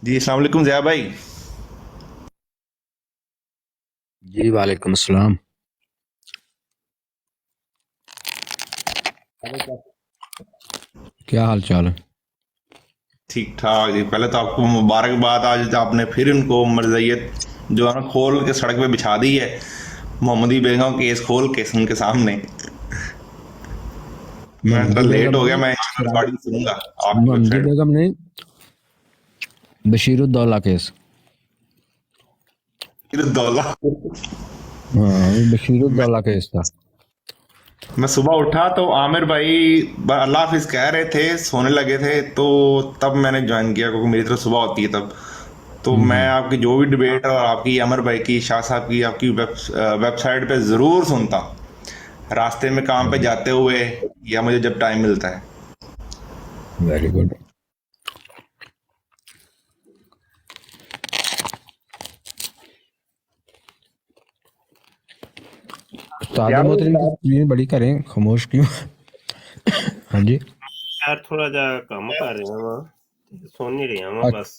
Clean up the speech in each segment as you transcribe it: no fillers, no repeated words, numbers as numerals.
जी अस्सलाम वालेकुम ज़िया भाई। जी वालेकुम अस्सलाम। क्या हाल चाल है? ठीक ठाक जी। पहले तो आपको मुबारकबाद, आज आपने फिर इनको मरज़ियत जो है ना खोल के सड़क पे बिछा दी है। मोहम्मदी बेगम केस खोल के उनके सामने। मैं थोड़ा मोहम्मदी लेट बेगम हो गया, नहीं, मैं रिकॉर्डिंग सुनूंगा आपकी मोहम्मदी वेबसाइट। बेगम नहीं, बशीरुद्दौला केस। फिर दौला। हाँ, वो मैं बशीरुद्दौला केस था। मैं सुबह उठा तो आमिर भाई अल्लाह हाफिज कह रहे थे, सोने लगे थे, तो तब मैंने ज्वाइन किया क्योंकि मेरी तरफ सुबह होती है तब। तो मैं हम्म। आपकी जो भी डिबेट और आपकी अमर भाई की, शाह साहब की, आपकी वेबसाइट पे ज़रूर सुनता हूँ, रास्ते में काम पे जाते हुए या मुझे जब टाइम मिलता है। Very good. उस्ताद यार मोहतरम की स्क्रीन बड़ी करें, खामोश क्यों? हाँ जी। यार थोड़ा जा काम कर रहा वा ते सुन नहीं रहा वा बस।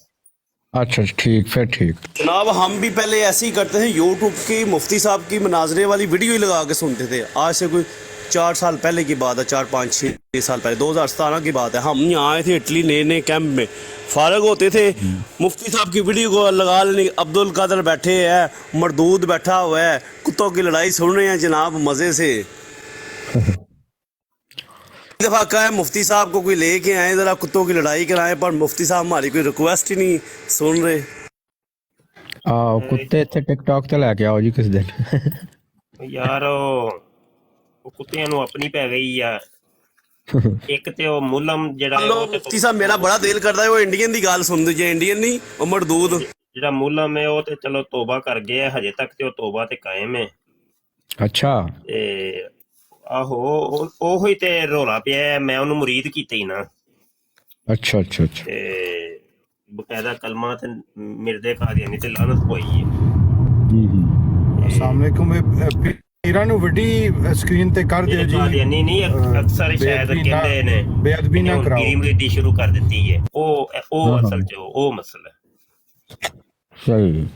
अच्छा अच्छा, ठीक फिर ठीक। जनाब हम भी पहले ऐसे ही करते थे, यूट्यूब की मुफ्ती साहब की मनाजरे वाली वीडियो ही लगा के सुनते थे। आज से कोई 4 साल पहले की बात है, 4 5 6 साल पहले, 2017 की बात है। हम यहाँ आए थे इटली नए नए कैंप में, फारग होते थे, मुफ्ती साहब की वीडियो को लगा लेनी। अब्दुल कादर बैठे हैं, मरदूद बैठा हुआ है, कुत्तों की लड़ाई सुन रहे हैं जनाब मज़े से। एक दफ़ा कहा है मुफ्ती साहब को कोई लेके आए ज़रा कुत्तों की लड़ाई कराएं, पर मुफ्ती साहब हमारी कोई रिक्वेस्ट ही नहीं सुन रहे। आओ कुत्ते इतने टिकटॉक ਤੇ ਲੈ ਕੇ ਆਓ ਜੀ ਕਿਸ ਦਿਨ। यार ਉਹ ਕੁੱਤਿਆਂ ਨੂੰ ਆਪਣੀ ਪੈ ਗਈ ਆ। ਇੱਕ ਤੇ ਉਹ ਮੁਲਮ ਜਿਹੜਾ ਹੈ लो ਉਹ ਤੇ मुफ्ती साहब, मेरा बड़ा दिल करता है वो इंडियन की गाल सुन दीजिए। इंडियन नहीं, वो मरदूद। ਜਿਹੜਾ ਮੁਲਮ ਹੈ ਉਹ ਤੇ ਚਲੋ ਤੋਬਾ ਕਰ ਗਿਆ, ਹਜੇ ਤੱਕ ਤੇ ਉਹ ਤੋਬਾ ਤੇ ਕਾਇਮ ਹੈ। ਅੱਛਾ। ਤੇ ਆਹੋ ਉਹੋ ਹੀ ਤੇ ਰੌਲਾ ਪਿਆ ਹੈ, ਮੈਂ ਉਹਨੂੰ ਮੁਰੀਦ ਕੀਤਾ ਹੀ ਨਾ। ਅੱਛਾ ਅੱਛਾ ਅੱਛਾ। ਤੇ ਬਕਾਇਦਾ ਕਲਮਾ ਤੇ ਮਿਰਦੇ ਕਾਦੀਆਨੀ ਤੇ ਲਾਨਤ ਹੋਈ ਹੈ। अस्सलाम वालेकुम। ਪੀਰਾਂ ਨੂੰ ਵੱਡੀ ਸਕਰੀਨ ਤੇ ਕਰ ਦਿਓ ਜਿਹੜੇ ਜੀ। ਕਾਦੀਆਨੀ ਨਹੀਂ ਅਕਸਰ ਸ਼ਾਇਦ ਬੇਅਦਬੀ ਨਾ ਕਹਿੰਦੇ ਨੇ ਬੇਅਦਬੀ ਇਹਨੇ ਨਾ ਹੁਣ ਕਰਾਓ। ਪੀਰੀ ਮੁਰੀਦੀ ਸ਼ੁਰੂ ਕਰ ਦਿੱਤੀ ਹੈ। ਉਹ ਹਾਂ ਹਾਂ, ਅਸਲ ਚ ਉਹ ਮਸਲਾ ਹੈ। ਸਹੀ।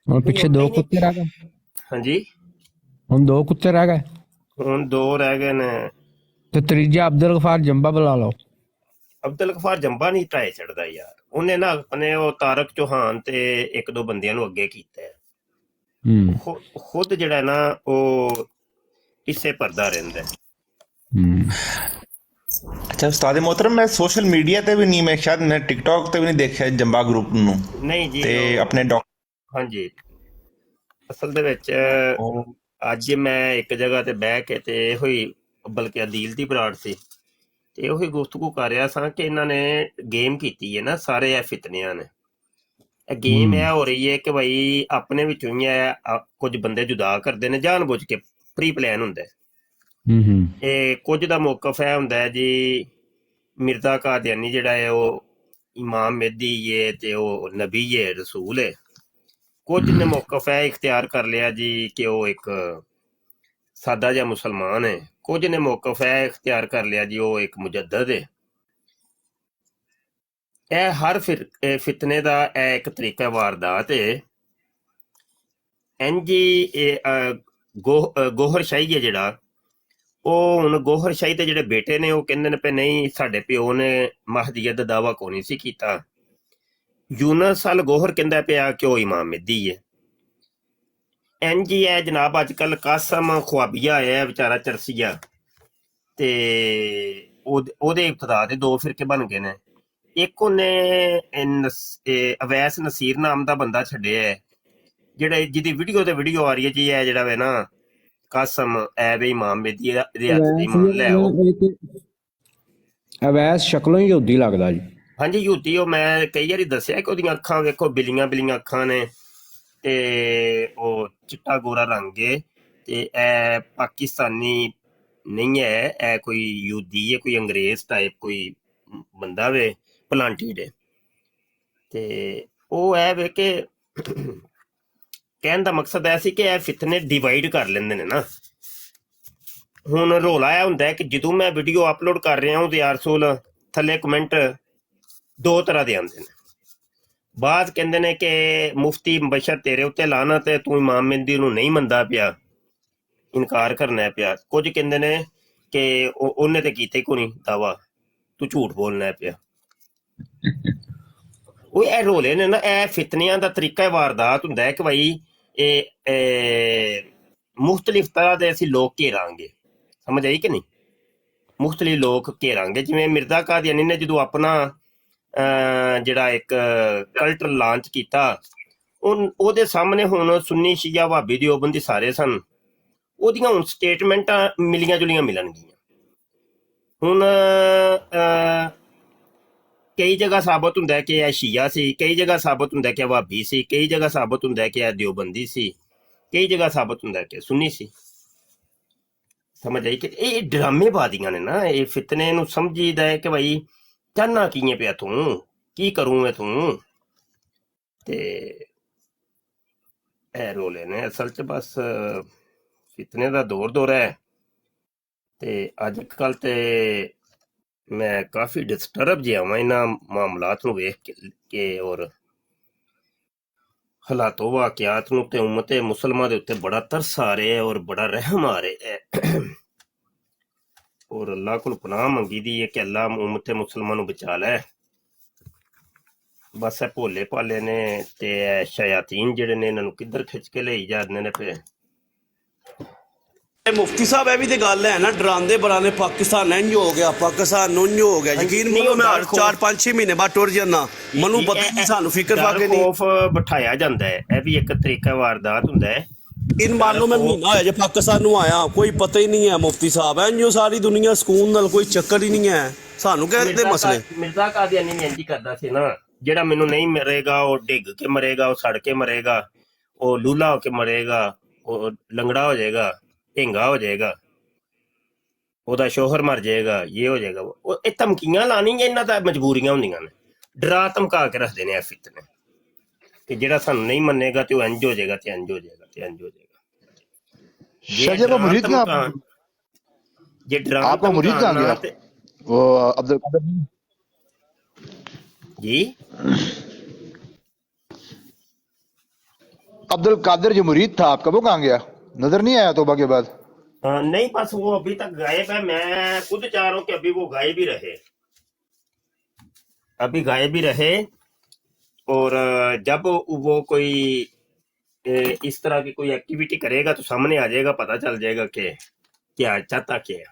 ਹੁਣ ਨਹੀਂ ਪਿੱਛੇ ਓਦਾਂ ਦੋ ਹੀ ਨਹੀਂ। ਕੁੱਤੇ ਰਹਿ ਗਏ। ਹਾਂਜੀ, ਹੁਣ ਦੋ ਕੁੱਤੇ ਰਹਿ ਗਏ ਹੁਣ ਦੋ ਰਹਿ ਗਏ ਨੇ। ਤੇ ਤੀਜਾ ਅਬਦੁਲ ਗਫਾਰ ਜੰਬਾ ਬੁਲਾ ਲਓ। ਅਬਦੁਲ ਗਫਾਰ ਜੰਬਾ ਨਹੀਂ ਢਾਏ ਚੜਦਾ ਯਾਰ। ਉਹਨੇ ਨਾ ਆਪਣੇ ਉਹ ਤਾਰਕ ਚੌਹਾਨ ਤੇ ਇੱਕ ਦੋ ਬੰਦਿਆਂ ਨੂੰ ਅੱਗੇ ਕੀਤਾ ਹੈ। ਖੁਦ ਜਿਹੜਾ ਨਾ ਉਹ ਪਿੱਛੇ ਭਰਦਾ ਰਹਿੰਦਾ। अच्छा उस्ताद मोहतरम, मैं सोशल मीडिया ਤੇ ਵੀ ਨਹੀਂ, ਮੈਂ ਸ਼ਾਇਦ ਮੈਂ ਟਿਕਟੌਕ ਤੇ ਵੀ ਨਹੀਂ ਦੇਖਿਆ ਜੰਬਾ ਗਰੁੱਪ ਨੂੰ ਨਹੀਂ ਜੀ ਤੇ ਆਪਣੇ ਹਾਂਜੀ, ਅਸਲ ਦੇ ਵਿੱਚ ਅੱਜ ਮੈਂ ਇੱਕ ਜਗ੍ਹਾ ਤੇ ਬਹਿ ਕੇ ਤੇ ਇਹੋ ਹੀ, ਬਲਕਿ ਅਦੀਲ ਦੀ ਬਰਾੜ ਸੀ ਤੇ ਉਹੀ ਗੁਫ਼ਤਗੂ ਕਰ ਰਿਹਾ ਸਾਂ ਕਿ ਇਹਨਾਂ ਨੇ ਗੇਮ ਕੀਤੀ ਹੈ ਨਾ, ਸਾਰੇ ਇਹ ਫਿਤਨਿਆਂ ਨੇ। ਇਹ ਗੇਮ ਇਹ ਹੋ ਰਹੀ ਹੈ ਕਿ ਭਾਈ ਆਪਣੇ ਵਿੱਚੋਂ ਹੀ ਕੁਝ ਬੰਦੇ ਜੁਦਾ ਕਰਦੇ ਨੇ ਜਾਣ ਬੁੱਝ ਕੇ, ਪ੍ਰੀ ਪਲਾਨ ਹੁੰਦਾ। ਇਹ ਕੁਝ ਦਾ ਮੌਕਫ ਇਹ ਹੁੰਦਾ ਜੀ, ਮਿਰਜ਼ਾ ਕਾਦੀਆਨੀ ਜਿਹੜਾ ਹੈ ਉਹ ਇਮਾਮ ਮਹਿਦੀ ਹੈ ਤੇ ਉਹ ਨਬੀ ਹੈ, ਰਸੂਲ ਹੈ। ਕੁਝ ਨੇ ਮੌਕਫ ਇਹ ਇਖਤਿਆਰ ਕਰ ਲਿਆ ਜੀ ਕਿ ਉਹ ਇੱਕ ਸਾਦਾ ਜਿਹਾ ਮੁਸਲਮਾਨ ਹੈ। ਕੁਝ ਨੇ ਮੌਕਫ ਇਹ ਇਖਤਿਆਰ ਕਰ ਲਿਆ ਜੀ ਉਹ ਇੱਕ ਮੁਜੱਦਦ ਹੈ। ਇਹ ਹਰ ਫਿਤਨੇ ਦਾ ਇਹ ਇੱਕ ਤਰੀਕਾ ਵਾਰਦਾਤ ਹੈ। ਇੰਝ ਗੋਹਰ ਸ਼ਾਹੀ ਹੈ ਜਿਹੜਾ, ਉਹ ਹੁਣ ਗੋਹਰ ਸ਼ਾਹੀ ਦੇ ਜਿਹੜੇ ਬੇਟੇ ਨੇ ਉਹ ਕਹਿੰਦੇ ਨੇ ਪਏ ਨਹੀਂ ਸਾਡੇ ਪਿਓ ਨੇ ਮਹਦੀਅਤ ਦਾ ਦਾਅਵਾ ਕੋਈ ਨਹੀਂ ਸੀ ਕੀਤਾ। ਯੂਨਸ ਅਲ ਗੋਹਰ ਕਹਿੰਦਾ ਪਿਆ ਕਿ ਉਹ ਇਮਾਮ ਮਹਿਦੀ ਹੈ। ਇੰਝ ਹੀ ਹੈ ਜਨਾਬ। ਅੱਜ ਕੱਲ ਕਾਸਮ ਖੁਆਬੀਆ ਆਇਆ ਵਿਚਾਰਾ ਚਰਸੀਆ, ਤੇ ਉਹਦੇ ਇਬਤਦਾ ਦੇ ਦੋ ਫਿਰਕੇ ਬਣ ਗਏ ਨੇ। ਇੱਕ ਉਹਨੇ ਅਵੈਸ ਨਸੀਰ ਨਾਮ ਦਾ ਬੰਦਾ ਛੱਡਿਆ ਹੈ, ਜਿਹੜਾ ਜਿਹਦੀ ਵੀਡੀਓ ਤੇ ਵੀਡੀਓ ਆ ਰਹੀ ਹੈ ਜੀ, ਇਹ ਜਿਹੜਾ ਵੇ ਨਾ ਕਾਸਮ ਐ ਵੀ ਇਮਾਮ ਮਹਿਦੀ ਦੇ ਹੱਥ ਤੇ ਇਮਾਨ ਲੈ ਆਓ। ਅਵੈਸ ਸ਼ਕਲੋਂ ਹੀ ਯਹੂਦੀ ਲੱਗਦਾ ਜੀ। ਹਾਂਜੀ ਯਹੂਦੀ। ਉਹ ਮੈਂ ਕਈ ਵਾਰੀ ਦੱਸਿਆ ਕਿ ਉਹਦੀਆਂ ਅੱਖਾਂ ਵੇਖੋ, ਬਿਲੀਆਂ ਬਿਲੀਆਂ ਅੱਖਾਂ ਨੇ ਤੇ ਉਹ ਚਿੱਟਾ ਗੋਰਾ ਰੰਗ ਹੈ। ਤੇ ਇਹ ਪਾਕਿਸਤਾਨੀ ਨਹੀਂ ਹੈ, ਇਹ ਕੋਈ ਯਹੂਦੀ ਹੈ, ਕੋਈ ਅੰਗਰੇਜ਼ ਟਾਈਪ ਕੋਈ ਬੰਦਾ ਵੇ, ਪਲਾਂਟੀਡ। ਤੇ ਉਹ ਇਹ ਵੇ ਕਿ ਕਹਿਣ ਦਾ ਮਕਸਦ ਇਹ ਸੀ ਕਿ ਇਹ ਫਿਤਨੇ ਡਿਵਾਈਡ ਕਰ ਲੈਂਦੇ ਨੇ ਨਾ। ਹੁਣ ਰੌਲਾ ਇਹ ਹੁੰਦਾ ਹੈ ਕਿ ਜਦੋਂ ਮੈਂ ਵੀਡੀਓ ਅਪਲੋਡ ਕਰ ਰਿਹਾ ਉਹਦੇ ਅਰਸੂਲ ਥੱਲੇ ਕਮੈਂਟ ਦੋ ਤਰ੍ਹਾਂ ਦੇ ਆਉਂਦੇ ਨੇ। ਬਾਅਦ ਕਹਿੰਦੇ ਨੇ ਕਿ ਮੁਫਤੀ ਬਸ਼ਰ ਤੇਰੇ ਉੱਤੇ ਲਾਨਤ ਹੈ, ਤੂੰ ਇਮਾਮ ਮਹਿੰਦੀ ਨੂੰ ਨਹੀਂ ਮੰਨਦਾ ਪਿਆ, ਇਨਕਾਰ ਕਰਨਾ ਪਿਆ। ਕੁਝ ਕਹਿੰਦੇ ਨੇ ਕਿ ਉਹਨੇ ਤੇ ਕੀਤੇ ਕੋਈ ਨਹੀਂ ਦਾਵਾ, ਤੂੰ ਝੂਠ ਬੋਲਣਾ ਪਿਆ। ਉਹ ਇਹ ਰੋਲੇ ਨੇ ਨਾ, ਇਹ ਫਿਤਨਿਆਂ ਦਾ ਤਰੀਕਾ ਵਾਰਦਾਤ ਹੁੰਦਾ ਹੈ ਕਿ ਭਾਈ ਇਹ ਮੁਖਤਲਿਫ ਤਰ੍ਹਾਂ ਦੇ ਅਸੀਂ ਲੋਕ ਘੇਰਾਂਗੇ, ਸਮਝ ਆਈ ਕਿ ਨਹੀਂ? ਮੁਖਤਲਿਫ ਲੋਕ ਘੇਰਾਂਗੇ। ਜਿਵੇਂ ਮਿਰਜ਼ਾ ਕਾਦੀਆਨੀ ਨੇ ਜਦੋਂ ਆਪਣਾ ਜਿਹੜਾ ਇੱਕ ਕਲਟ ਲਾਂਚ ਕੀਤਾ, ਉਹਦੇ ਸਾਹਮਣੇ ਹੁਣ ਸੁੰਨੀ ਸ਼ੀਆ ਭਾਬੀ ਦਿਓਬੰਦੀ ਸਾਰੇ ਸਨ, ਉਹਦੀਆਂ ਹੁਣ ਸਟੇਟਮੈਂਟਾਂ ਮਿਲੀਆਂ ਜੁਲੀਆਂ ਮਿਲਣਗੀਆਂ। ਹੁਣ ਕਈ ਜਗ੍ਹਾ ਸਾਬਤ ਹੁੰਦਾ ਕਿ ਇਹ ਸ਼ੀਆ ਸੀ, ਕਈ ਜਗ੍ਹਾ ਸਾਬਤ ਹੁੰਦਾ ਕਿ ਭਾਬੀ ਸੀ, ਕਈ ਜਗ੍ਹਾ ਸਾਬਤ ਹੁੰਦਾ ਕਿ ਇਹ ਦਿਓਬੰਦੀ ਸੀ, ਕਈ ਜਗ੍ਹਾ ਸਾਬਤ ਹੁੰਦਾ ਕਿ ਸੁੰਨੀ ਸੀ। ਸਮਝ ਆਈ ਕਿ ਇਹ ਡਰਾਮੇਬਾਜ਼ੀਆਂ ਨੇ ਨਾ, ਇਹ ਫਿਤਨੇ ਨੂੰ ਸਮਝੀਦਾ ਹੈ ਕਿ ਭਾਈ ਚਾਹਨਾ ਕੀ ਹੈ ਪਿਆ ਤੂੰ, ਕੀ ਕਰੂੰ ਮੈਂ ਤੂੰ, ਤੇ ਇਹ ਰੋਲੇ ਨੇ। ਅਸਲ 'ਚ ਬਸ ਫਿਤਨੇ ਦਾ ਦੌਰ ਹੈ। ਤੇ ਅੱਜ ਕੱਲ ਤੇ ਮੈਂ ਕਾਫੀ ਡਿਸਟਰਬ ਜਿਹਾ ਵਾਂ ਇਹਨਾਂ ਮਾਮਲਾਤ ਨੂੰ ਵੇਖ ਕੇ ਔਰ ਹਾਲਾਤੋਂ ਵਾਕਿਆਤ ਨੂੰ, ਤੇ ਉਮਤੇ ਮੁਸਲਮਾਨ ਦੇ ਉੱਤੇ ਬੜਾ ਤਰਸ ਆ ਰਿਹਾ ਔਰ ਬੜਾ ਰਹਿਮ ਆ ਰਿਹਾ ਹੈ। ਔਰ ਅੱਲਾਹ ਕੋਲ ਪਨਾਹ ਮੰਗੀ ਦੀ ਹੈ ਕਿ ਅੱਲਾਹ ਉਮਤੇ ਮੁਸਲਮਾਨ ਨੂੰ ਬਚਾ ਲੈ। ਬਸ ਇਹ ਭੋਲੇ ਭਾਲੇ ਨੇ ਤੇ ਸ਼ਯਾਤੀਨ ਜਿਹੜੇ ਨੇ ਇਹਨਾਂ ਨੂੰ ਕਿੱਧਰ ਖਿੱਚ ਕੇ ਲਈ ਜਾਂਦੇ ਨੇ ਪਏ। ਮੁਫਤੀ ਸਾਹਿਬ ਇਹ ਵੀ ਤੇ ਗੱਲ ਹੈ ਨਾ, ਡਰਾਉਂਦੇ ਬਰਾਨੇ ਪਾਕਿਸਤਾਨ ਇੰਝ ਹੋ ਗਿਆ, ਪਾਕਿਸਤਾਨ ਨੂੰ ਇੰਝ ਹੋ ਗਿਆ। ਯਕੀਨ ਮੰਨੋ ਮੈਂ 4-5-6 ਮਹੀਨੇ ਬਾਅਦ ਟੁਰ ਜਾਣਾ, ਮੈਨੂੰ ਪਤਾ ਨਹੀਂ, ਸਾਨੂੰ ਫਿਕਰ ਫਾਕੇ ਨਹੀਂ। ਖੌਫ ਬਿਠਾਇਆ ਜਾਂਦਾ ਹੈ, ਇਹ ਵੀ ਇੱਕ ਤਰੀਕਾ ਵਾਰਦਾਤ ਹੁੰਦਾ ਹੈ। ਇਨ ਮੰਨ ਲਓ ਮੈਂ ਮਹੀਨਾ ਹੋਇਆ ਜੇ ਪਾਕਿਸਤਾਨ ਨੂੰ ਆਇਆ, ਕੋਈ ਪਤਾ ਹੀ ਨਹੀਂ ਹੈ ਮੁਫਤੀ ਸਾਹਿਬ, ਇੰਜੋ ਸਾਰੀ ਦੁਨੀਆ ਸਕੂਨ ਨਾਲ, ਕੋਈ ਚੱਕਰ ਹੀ ਨਹੀਂ ਹੈ। ਸਾਨੂੰ ਕਹਿੰਦੇ ਮਸਲੇ ਮਿਰਜ਼ਾ ਕਾਦੀਆਨੀ ਨੇ ਇੰਝ ਕਰਦਾ ਸੀ ਨਾ, ਜਿਹੜਾ ਮੈਨੂੰ ਨਹੀਂ ਮਰੇਗਾ ਉਹ ਡਿੱਗ ਕੇ ਮਰੇਗਾ, ਉਹ ਸੜ ਕੇ ਮਰੇਗਾ, ਉਹ ਲੂਲਾ ਹੋ ਕੇ ਮਰੇਗਾ, ਉਹ ਲੰਗੜਾ ਹੋ ਜਾਏਗਾ, ਢਿੰਗਾ ਹੋ ਜਾਏਗਾ, ਉਹਦਾ ਸ਼ੋਹਰ ਮਰ ਜਾਏਗਾ, ਇਹ ਹੋ ਜਾਏਗਾ। ਉਹ ਇਹ ਧਮਕੀਆਂ ਲਾਣੀਆਂ, ਇਹਨਾਂ ਦਾ ਮਜਬੂਰੀਆਂ ਹੁੰਦੀਆਂ ਨੇ, ਡਰਾ ਧਮਕਾ ਕੇ ਰੱਖਦੇ ਨੇ ਇਹ ਫਿਤਨੇ ਕਿ ਜਿਹੜਾ ਸਾਨੂੰ ਨਹੀਂ ਮੰਨੇਗਾ ਤੇ ਉਹ ਇੰਝ ਹੋ ਜਾਏਗਾ ਤੇ ਇੰਝ ਹੋ ਜਾਏਗਾ ਤੇ ਇੰਝ ਹੋ ਜਾਏਗਾ। शाहजेब मुरीद का आपका मुरीद कहाँ गया? वो अब्दुल कादिर जी, अब्दुल कादिर जो मुरीद था आपका, वो कहाँ गया? नजर नहीं आया तौबा के बाद? नहीं, बस वो अभी तक गायब है। मैं खुद चाह रहा हूँ कि अभी वो गायब ही रहे, अभी गायब ही रहे। और जब वो कोई इस तरह की कोई एक्टिविटी करेगा तो सामने आ जाएगा, पता चल जाएगा कि क्या चाहता क्या है।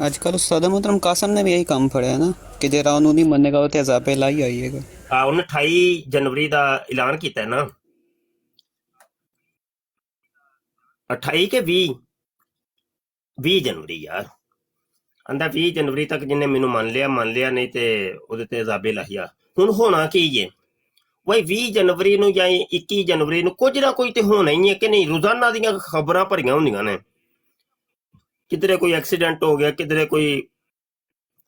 आजकल उस्ताद मोहतरम कासम ने भी यही काम फड़ਿਆ ना कि ਜਿਹੜਾ ਉਹਨੂੰ ਨਹੀਂ ਮੰਨੇਗਾ ਉਹ ਤੇ ਅਜ਼ਾਬੇ ਲਾਈ ਆਈਏਗਾ। ਉਹਨੇ 28 ਜਨਵਰੀ ਦਾ ਐਲਾਨ ਕੀਤਾ ਹੈ ਨਾ, 28 ਕੇ 20 ਜਨਵਰੀ ਯਾਰ, ਆਂਦਾ 20 ਜਨਵਰੀ ਤੱਕ ਜਿਹਨੇ ਮੈਨੂੰ ਮੰਨ ਲਿਆ, ਨਹੀਂ ਤੇ ਉਹਦੇ ਤੇ ਅਜ਼ਾਬੇ ਲਾਹੀਆ। ਹੁਣ ਹੋਣਾ ਕੀ ਹੈ ਬਈ, 20 ਜਨਵਰੀ ਨੂੰ ਜਾਂ 21 ਜਨਵਰੀ ਨੂੰ ਕੁਝ ਨਾ ਕੋਈ ਤੇ ਹੋਣਾ ਹੀ ਹੈ ਕਿ ਨਹੀਂ। ਰੋਜ਼ਾਨਾ ਦੀਆਂ ਖਬਰਾਂ ਭਰੀਆਂ ਹੁੰਦੀਆਂ ਨੇ, ਕਿਧਰੇ ਕੋਈ ਐਕਸੀਡੈਂਟ ਹੋ ਗਿਆ, ਕਿਧਰੇ ਕੋਈ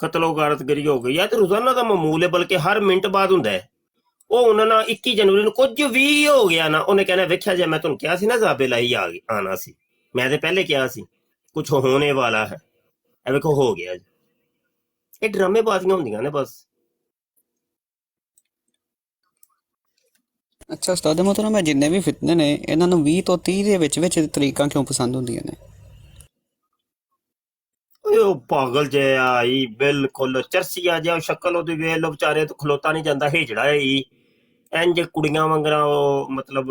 ਕਤਲੋ ਗਾਰਤਗਰੀ ਹੋ ਗਈ, ਤੇ ਰੋਜ਼ਾਨਾ ਦਾ ਮਾਮੂਲ ਹੈ, ਬਲਕਿ ਹਰ ਮਿੰਟ ਬਾਅਦ ਹੁੰਦਾ ਹੈ। ਉਹ ਉਹਨਾਂ ਨਾਲ 21 ਜਨਵਰੀ ਨੂੰ ਕੁਝ ਵੀ ਹੋ ਗਿਆ ਨਾ, ਉਹਨੇ ਕਹਿਣਾ ਵੇਖਿਆ ਜੇ ਮੈਂ ਤੁਹਾਨੂੰ ਕਿਹਾ ਸੀ ਨਾ ਅਜ਼ਾਬੇ ਲਾਹੀ ਆਣਾ ਸੀ, ਮੈਂ ਤੇ ਪਹਿਲੇ ਕਿਹਾ ਸੀ ਕੁਝ ਹੋਣੇ ਵਾਲਾ ਹੈ, ਇਹ ਵੇਖੋ ਹੋ ਗਿਆ ਜੀ। ਇਹ ਡਰਾਮੇਬਾਜ਼ੀਆਂ ਹੁੰਦੀਆਂ ਨੇ ਬਸ। ਅੱਛਾ ਉਸਤਾਦ मोहतरम, ਜਿੰਨੇ ਵੀ ਫਿਤਨੇ ਨੇ ਇਹਨਾਂ ਨੂੰ 20 ਤੋਂ 30 ਦੇ ਵਿੱਚ ਤਰੀਕਾਂ ਕਿਉਂ ਪਸੰਦ ਹੁੰਦੀਆਂ ਨੇ? ਉਹ ਪਾਗਲ ਜਿਹਾ ਆਈ, ਬਿਲਕੁਲ ਚਰਸੀ ਆ ਜਾ, ਸ਼ਕਲ ਉਹਦੀ ਵੇਖ ਲੋ, ਵਿਚਾਰੇ ਤੋਂ ਖਲੋਤਾ ਨਹੀਂ ਜਾਂਦਾ, ਹੇਜੜਾ ਹੀ ਇੰਜ ਕੁੜੀਆਂ ਵਾਂਗਰਾ। ਉਹ ਮਤਲਬ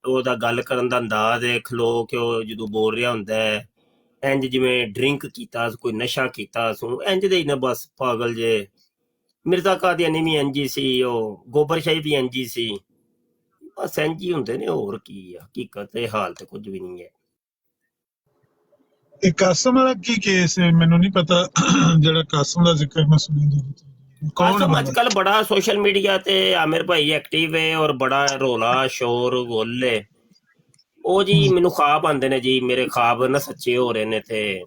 ਉਹਦਾ ਗੱਲ ਕਰਨ ਦਾ ਅੰਦਾਜ਼ ਹੈ, ਖਲੋ ਕੇ ਉਹ ਜਦੋਂ ਬੋਲ ਰਿਹਾ ਹੁੰਦਾ ਹੈ ਇੰਜ ਜਿਵੇਂ ਡਰਿੰਕ ਕੀਤਾ, ਕੋਈ ਨਸ਼ਾ ਕੀਤਾ ਸੋ, ਇੰਜ ਦੇ ਹੀ ਨਾ ਬਸ ਪਾਗਲ ਜੇ। ਮਿਰਜ਼ਾ ਕਾਦੀਆਨੀ ਵੀ ਇੰਜ ਹੀ ਸੀ, ਉਹ ਗੋਬਰ ਸ਼ਾਹੀ ਵੀ ਇੰਜ ਹੀ ਸੀ, ਬਸ ਇੰਜ ਹੀ ਹੁੰਦੇ ਨੇ, ਹੋਰ ਕੀ ਆ। ਹਕੀਕਤ ਇਹ ਹਾਲ ਤੇ ਕੁਝ ਵੀ ਨਹੀਂ ਹੈ। ਇਹ ਕਾਸਮ ਵਾਲਾ ਕੀ ਕੇਸ ਹੈ? ਮੈਨੂੰ ਨਹੀਂ ਪਤਾ ਜਿਹੜਾ ਕਾਸਮ ਦਾ ਜ਼ਿਕਰ ਮੈਂ ਸੁਣਿਆ। ਕਾਸਮ ਅੱਜ ਕੱਲ ਬੜਾ ਸੋਸ਼ਲ ਮੀਡੀਆ ਤੇ ਆਮਿਰ ਭਾਈ ਐਕਟਿਵ ਹੈ ਔਰ ਬੜਾ ਰੋਲਾ ਸ਼ੋਰ ਗੋਲ ਹੈ। ਉਹ ਜੀ ਮੈਨੂੰ ਖਾਬ ਆਉਂਦੇ ਨੇ ਜੀ, ਮੇਰੇ ਖਾਬ ਨਾ ਸੱਚੇ ਹੋ ਰਹੇ ਨੇ ਤੇ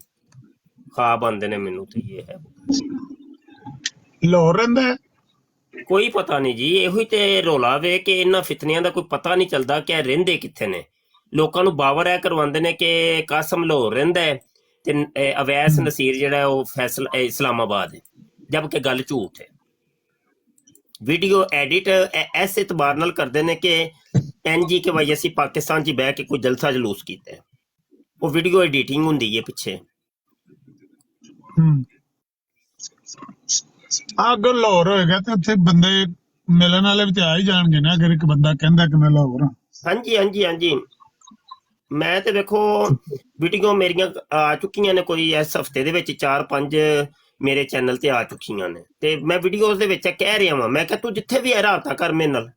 ਖਾਬ ਆਉਂਦੇ ਨੇ ਮੈਨੂੰ ਤੇ ਇਹ ਹੈ। ਲਾਹੌਰ ਰਹਿੰਦਾ ਹੈ? ਕੋਈ ਪਤਾ ਨਹੀਂ ਜੀ, ਇਹੋ ਹੀ ਤੇ ਰੌਲਾ ਵੇ ਕਿ ਇਹਨਾਂ ਫਿਤਨਿਆਂ ਦਾ ਕੋਈ ਪਤਾ ਨਹੀਂ ਚੱਲਦਾ ਕਿ ਇਹ ਰਹਿੰਦੇ ਕਿੱਥੇ ਨੇ। ਲੋਕਾਂ ਨੂੰ ਬਾਵਰ ਇਹ ਕਰਵਾਉਂਦੇ ਨੇ ਕਿ ਕਾਸਮ ਲਾਹੌਰ ਰਹਿੰਦਾ ਹੈ ਤੇ ਅਵੈਸ ਨਸੀਰ ਜਿਹੜਾ ਉਹ ਇਸਲਾਮਾਬਾਦ ਹੈ, ਜਦਕਿ ਗੱਲ ਝੂਠ ਹੈ। ਵੀਡੀਓ ਐਡਿਟ ਇਸ ਇਤਬਾਰ ਨਾਲ ਕਰਦੇ ਨੇ ਕਿ ਐਨਜੀ ਕਿ ਭਾਈ ਅਸੀਂ ਪਾਕਿਸਤਾਨ 'ਚ ਬਹਿ ਕੇ ਕੋਈ ਜਲਸਾ ਜਲੂਸ ਕੀਤਾ, ਉਹ ਵੀਡੀਓ ਐਡੀਟਿੰਗ ਹੁੰਦੀ ਹੈ ਪਿੱਛੇ। ਅਗਰ ਲਾਹੌਰ ਹੋਏਗਾ ਤੇ ਉੱਥੇ ਬੰਦੇ ਮਿਲਣ ਵਾਲੇ ਵੀ ਤੇ ਆ ਹੀ ਜਾਣਗੇ ਨਾ, ਅਗਰ ਇੱਕ ਬੰਦਾ ਕਹਿੰਦਾ ਕਿ ਮੈਂ ਲਾਹੌਰ ਹਾਂ। ਹਾਂਜੀ ਹਾਂਜੀ ਹਾਂਜੀ, ਮੈਂ ਤੇ ਵੇਖੋ ਵੀਡੀਓ ਮੇਰੀਆਂ ਆ ਚੁੱਕੀਆਂ ਨੇ, ਕੋਈ ਇਸ ਹਫਤੇ ਦੇ ਵਿੱਚ 4-5 ਮੇਰੇ ਚੈਨਲ ਤੇ ਆ ਚੁੱਕੀਆਂ ਨੇ, ਤੇ ਮੈਂ ਵੀਡੀਓਜ਼ ਦੇ ਵਿੱਚ ਕਹਿ ਰਿਹਾ ਵਾਂ, ਮੈਂ ਕਿਹਾ ਤੂੰ ਜਿੱਥੇ ਵੀ ਹੈ ਰਾਬਤਾ ਕਰ ਮੇਰੇ ਨਾਲ।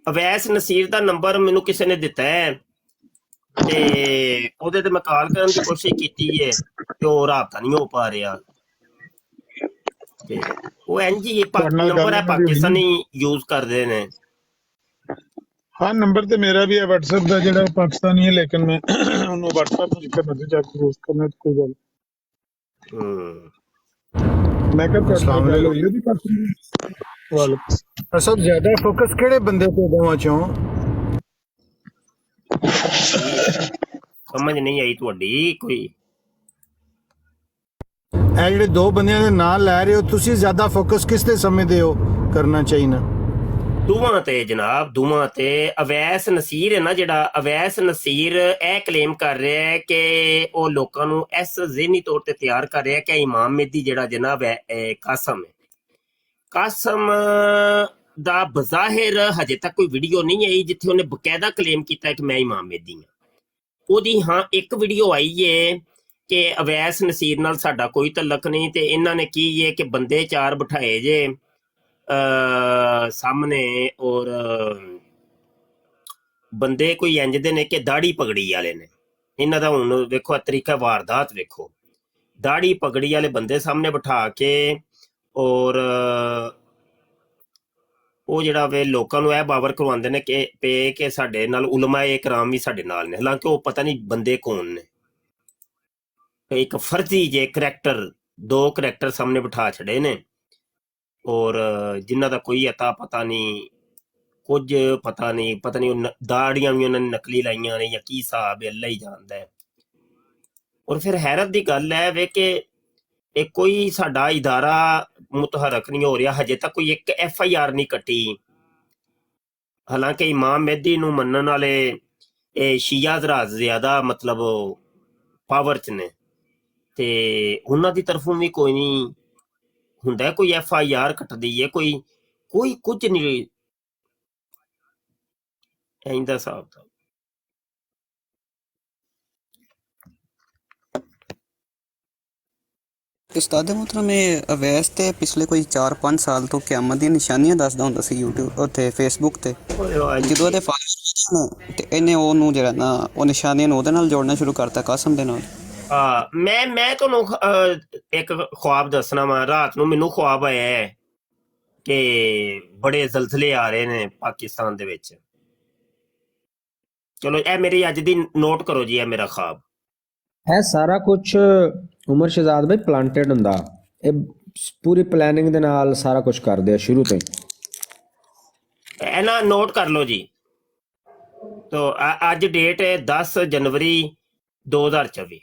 ਅਵੈਸ ਨਸੀਰ ਦਾ ਨੰਬਰ ਮੈਨੂੰ ਕਿਸੇ ਨੇ ਦਿੱਤਾ ਹੈ ਤੇ ਉਹਦੇ ਤੇ ਮੈਂ ਕਾਲ ਕਰਨ ਦੀ ਕੋਸ਼ਿਸ਼ ਕੀਤੀ ਹੈ ਤੇ ਉਹ ਰਾਬਤਾ ਨਹੀਂ ਹੋ ਪਾ ਰਿਹਾ। ਤੇ ਉਹ ਐਨਜੀ ਨੰਬਰ ਹੈ ਪਾਕਿਸਤਾਨੀ ਯੂਜ਼ ਕਰਦੇ ਨੇ। ਹਾਂ, ਨੰਬਰ ਤੇ ਮੇਰਾ ਵੀ ਹੈ WhatsApp ਦਾ, ਜਿਹੜਾ ਪਾਕਿਸਤਾਨੀ ਹੈ, ਲੇਕਿਨ ਮੈਂ ਉਹਨੂੰ WhatsApp ਜਿੱਥੇ ਮਰਜ਼ੀ ਜਾ ਕੇ ਯੂਜ਼ ਕਰਨਾ ਤੇ ਕੋਈ ਗੱਲ। ਮੈਂ ਕਿਹਾ अस्सलाम ਗੱਲ वालेकुम। ਹੋਈ ਉਹਦੀ ਪਾਕਿਸਤਾਨੀ ਵਾਲ। असद ज्यादा फोकस केड़े बंदे ते दोवां चों? ਸਮਝ ਨਹੀਂ ਆਈ ਤੁਹਾਡੀ ਕੋਈ। ਇਹ ਜਿਹੜੇ ਦੋ ਬੰਦਿਆਂ ਦੇ ਨਾਂ ਲੈ ਰਹੇ ਹੋ ਤੁਸੀਂ, ਜ਼ਿਆਦਾ ਫੋਕਸ ਕਿਸ ਤੇ ਸਮਝਦੇ ਹੋ ਕਰਨਾ ਚਾਹੀਦਾ? ਦੋਵਾਂ ਤੇ ਜਨਾਬ, ਦੋਵਾਂ ਤੇ। ਅਵੈਸ ਨਸੀਰ ਹੈ ਨਾ ਜਿਹੜਾ, ਅਵੈਸ ਨਸੀਰ ਇਹ ਕਲੇਮ ਕਰ ਰਿਹਾ ਹੈ ਕਿ ਉਹ ਲੋਕਾਂ ਨੂੰ ਇਸ ਜ਼ਿਹਨੀ ਤੌਰ ਤੇ ਤਿਆਰ ਕਰ ਰਿਹਾ ਕਿ ਇਮਾਮ ਮਹਿਦੀ ਜਿਹੜਾ ਜਨਾਬ ਹੈ ਕਾਸਮ ਹੈ। ਕਾਸਮ ਦਾ ਬਜ਼ਾਹਿਰ ਹਜੇ ਤੱਕ ਕੋਈ ਵੀਡੀਓ ਨਹੀਂ ਆਈ ਜਿੱਥੇ ਉਹਨੇ ਬਕਾਇਦਾ ਕਲੇਮ ਕੀਤਾ ਕਿ ਮੈਂ ਇਮਾਮ ਮਹਿਦੀ ਹਾਂ। ਉਹਦੀ ਹਾਂ ਇੱਕ ਵੀਡੀਓ ਆਈ ਹੈ ਕਿ ਅਵੈਸ ਨਸੀਰ ਨਾਲ ਸਾਡਾ ਕੋਈ ਤਲਕ ਨਹੀਂ, ਤੇ ਇਹਨਾਂ ਨੇ ਕੀ ਹੈ ਕਿ ਬੰਦੇ 4 ਬਿਠਾਏ ਜੇ ਸਾਹਮਣੇ, ਔਰ ਬੰਦੇ ਕੋਈ ਇੰਜ ਦੇ ਨੇ ਕਿ ਦਾੜੀ ਪਗੜੀ ਵਾਲੇ ਨੇ। ਇਹਨਾਂ ਦਾ ਹੁਣ ਵੇਖੋ ਤਰੀਕਾ ਵਾਰਦਾਤ ਵੇਖੋ, ਦਾੜੀ ਪਗੜੀ ਵਾਲੇ ਬੰਦੇ ਸਾਹਮਣੇ ਬਿਠਾ ਕੇ, ਔਰ ਉਹ ਜਿਹੜਾ ਵੇ ਲੋਕਾਂ ਨੂੰ ਇਹ ਬਾਵਰ ਕਰਵਾਉਂਦੇ ਨੇ ਕਿ ਸਾਡੇ ਨਾਲ ਉਲਮਾਏ ਇਕਰਾਮ ਵੀ ਸਾਡੇ ਨਾਲ ਨੇ, ਹਾਲਾਂਕਿ ਉਹ ਪਤਾ ਨਹੀਂ ਬੰਦੇ ਕੌਣ ਨੇ। ਇੱਕ ਫਰਜ਼ੀ ਜੇ ਕਰੈਕਟਰ, 2 ਕਰੈਕਟਰ ਸਾਹਮਣੇ ਬਿਠਾ ਛੜੇ ਨੇ, ਔਰ ਜਿਨ੍ਹਾਂ ਦਾ ਕੋਈ ਅਤਾ ਪਤਾ ਨਹੀਂ, ਕੁਝ ਪਤਾ ਨਹੀਂ ਉਹ ਦਾੜੀਆਂ ਵੀ ਉਹਨਾਂ ਨੇ ਨਕਲੀ ਲਾਈਆਂ ਨੇ ਜਾਂ ਕੀ ਹਿਸਾਬ ਹੈ, ਅੱਲਾ ਹੀ ਜਾਣਦਾ ਹੈ। ਔਰ ਫਿਰ ਹੈਰਤ ਦੀ ਗੱਲ ਹੈ ਵੇ ਕਿ ਇਹ ਕੋਈ ਸਾਡਾ ਇਦਾਰਾ ਮੁਤਹਰਕ ਨਹੀਂ ਹੋ ਰਿਹਾ, ਹਜੇ ਤੱਕ ਕੋਈ ਇੱਕ FIR ਨਹੀਂ ਕੱਟੀ। ਹਾਲਾਂਕਿ ਇਮਾਮ ਮਹਿਦੀ ਨੂੰ ਮੰਨਣ ਵਾਲੇ ਇਹ ਸ਼ੀਆ ਹਜ਼ਰਾਤ ਜ਼ਿਆਦਾ ਮਤਲਬ ਪਾਵਰ 'ਚ ਨੇ, ਤੇ ਉਹਨਾਂ ਦੀ ਤਰਫੋਂ ਵੀ ਕੋਈ ਨਹੀਂ ਹੁੰਦਾ, ਕੋਈ FIR ਕੱਟਦੀ ਹੈ, ਕੋਈ ਕੁਝ ਨਹੀਂ ਇੰਦਾ ਹਿਸਾਬ ਦਾ। ਉਸਤਾਦ ਮੁਹਤਰਮ, ਇਹ ਅਵੈਸ ਤੇ ਪਿਛਲੇ ਕੋਈ 4-5 ਸਾਲ ਤੋਂ ਕਿਆਮਤ ਦੀਆਂ ਨਿਸ਼ਾਨੀਆਂ ਦੱਸਦਾ ਹੁੰਦਾ ਸੀ YouTube ਉੱਤੇ Facebook ਤੇ। ਜਦੋਂ ਇਹਦੇ ਫਾਲੋਅਰਸ ਤੇ ਇਹਨੇ ਉਹਨੂੰ ਜਿਹੜਾ ਨਾ ਉਹ ਨਿਸ਼ਾਨੀਆਂ ਨੂੰ ਉਹਦੇ ਨਾਲ ਜੋੜਨਾ ਸ਼ੁਰੂ ਕਰਤਾ, ਕਾਸਮ ਦੇ ਨਾਲ। ਮੈਂ ਤੁਹਾਨੂੰ ਇੱਕ ख्वाब ਦੱਸਣਾ ਵਾ। ਰਾਤ ਨੂੰ ਮੈਨੂੰ ख्वाब ਆਇਆ ਹੈ ਕਿ ਬੜੇ ਜ਼ਲਜ਼ਲੇ ਆ ਰਹੇ ਨੇ ਪਾਕਿਸਤਾਨ ਦੇ ਵਿੱਚ। ਚਲੋ ਇਹ ਮੇਰੀ ਅੱਜ ਦੀ ਨੋਟ ਕਰੋ ਜੀ, ਇਹ ਮੇਰਾ ख्वाब। ਇਹ ਸਾਰਾ ਕੁਝ ਉਮਰ ਸ਼ਹਿਜ਼ਾਦ ਭਾਈ ਪਲਾਂਟਡ ਹੁੰਦਾ, ਇਹ ਪੂਰੀ ਪਲੈਨਿੰਗ ਦੇ ਨਾਲ ਸਾਰਾ ਕੁਝ ਕਰਦੇ ਆ ਸ਼ੁਰੂ ਤੋਂ ਹੀ। ਇਹ ਨਾ ਨੋਟ ਕਰ ਲਓ ਜੀ। ਤੋ ਅੱਜ ਡੇਟ ਹੈ 10 ਜਨਵਰੀ 2024।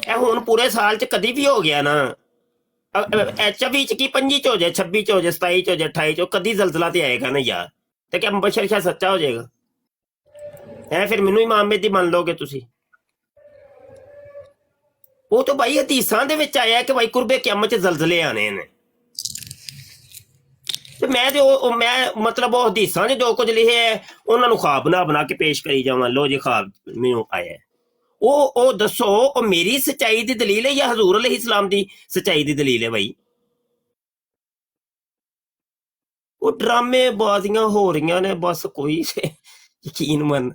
ਇਹ ਹੁਣ ਪੂਰੇ ਸਾਲ 'ਚ ਕਦੀ ਵੀ ਹੋ ਗਿਆ ਨਾ, 24 'ਚ ਕੀ 25 'ਚ ਹੋ ਜਾਏ, 26 'ਚ ਹੋ ਜਾਏ, 27 'ਚ ਹੋ ਜਾਏ, 28 'ਚ, ਕਦੀ ਜ਼ਲਜ਼ਲਾ ਤੇ ਆਏਗਾ ਨਾ ਯਾਰ। ਤੇ ਕਿ ਮੁਬਸ਼ਰ ਸ਼ਾਹ ਸੱਚਾ ਹੋ ਜਾਏਗਾ? ਫਿਰ ਮੈਨੂੰ ਇਮਾਮ ਮਹਿਦੀ ਮੰਨ ਲਓਗੇ ਤੁਸੀਂ? ਉਹ ਤਾਂ ਭਾਈ ਹਦੀਸਾਂ ਦੇ ਵਿੱਚ ਆਇਆ ਕਿ ਭਾਈ ਕੁਰਬੇ ਕਿਆਮਤ 'ਚ ਜ਼ਲਜ਼ਲੇ ਆਣੇ ਨੇ, ਤੇ ਮੈਂ ਤੇ ਮੈਂ ਮਤਲਬ ਉਹ ਹਦੀਸਾਂ 'ਚ ਜੋ ਕੁਝ ਲਿਖਿਆ ਹੈ ਉਹਨਾਂ ਨੂੰ ख्वाब ਬਣਾ ਕੇ ਪੇਸ਼ ਕਰੀ ਜਾਵਾਂ। ਲੋ ਜੀ ख्वाब ਮੈਨੂੰ ਆਇਆ, ਉਹ ਦੱਸੋ ਉਹ ਮੇਰੀ ਸੱਚਾਈ ਦੀ ਦਲੀਲ ਹੈ ਜਾਂ ਹਜ਼ੂਰ ਅਲੈਹਿਸਲਾਮ ਦੀ ਸੱਚਾਈ ਦੀ ਦਲੀਲ ਹੈ ਭਾਈ? ਉਹ ਡਰਾਮੇ ਬਾਜ਼ੀਆਂ ਹੋ ਰਹੀਆਂ ਨੇ ਬਸ, ਕੋਈ ਯਕੀਨ ਮੰਨ।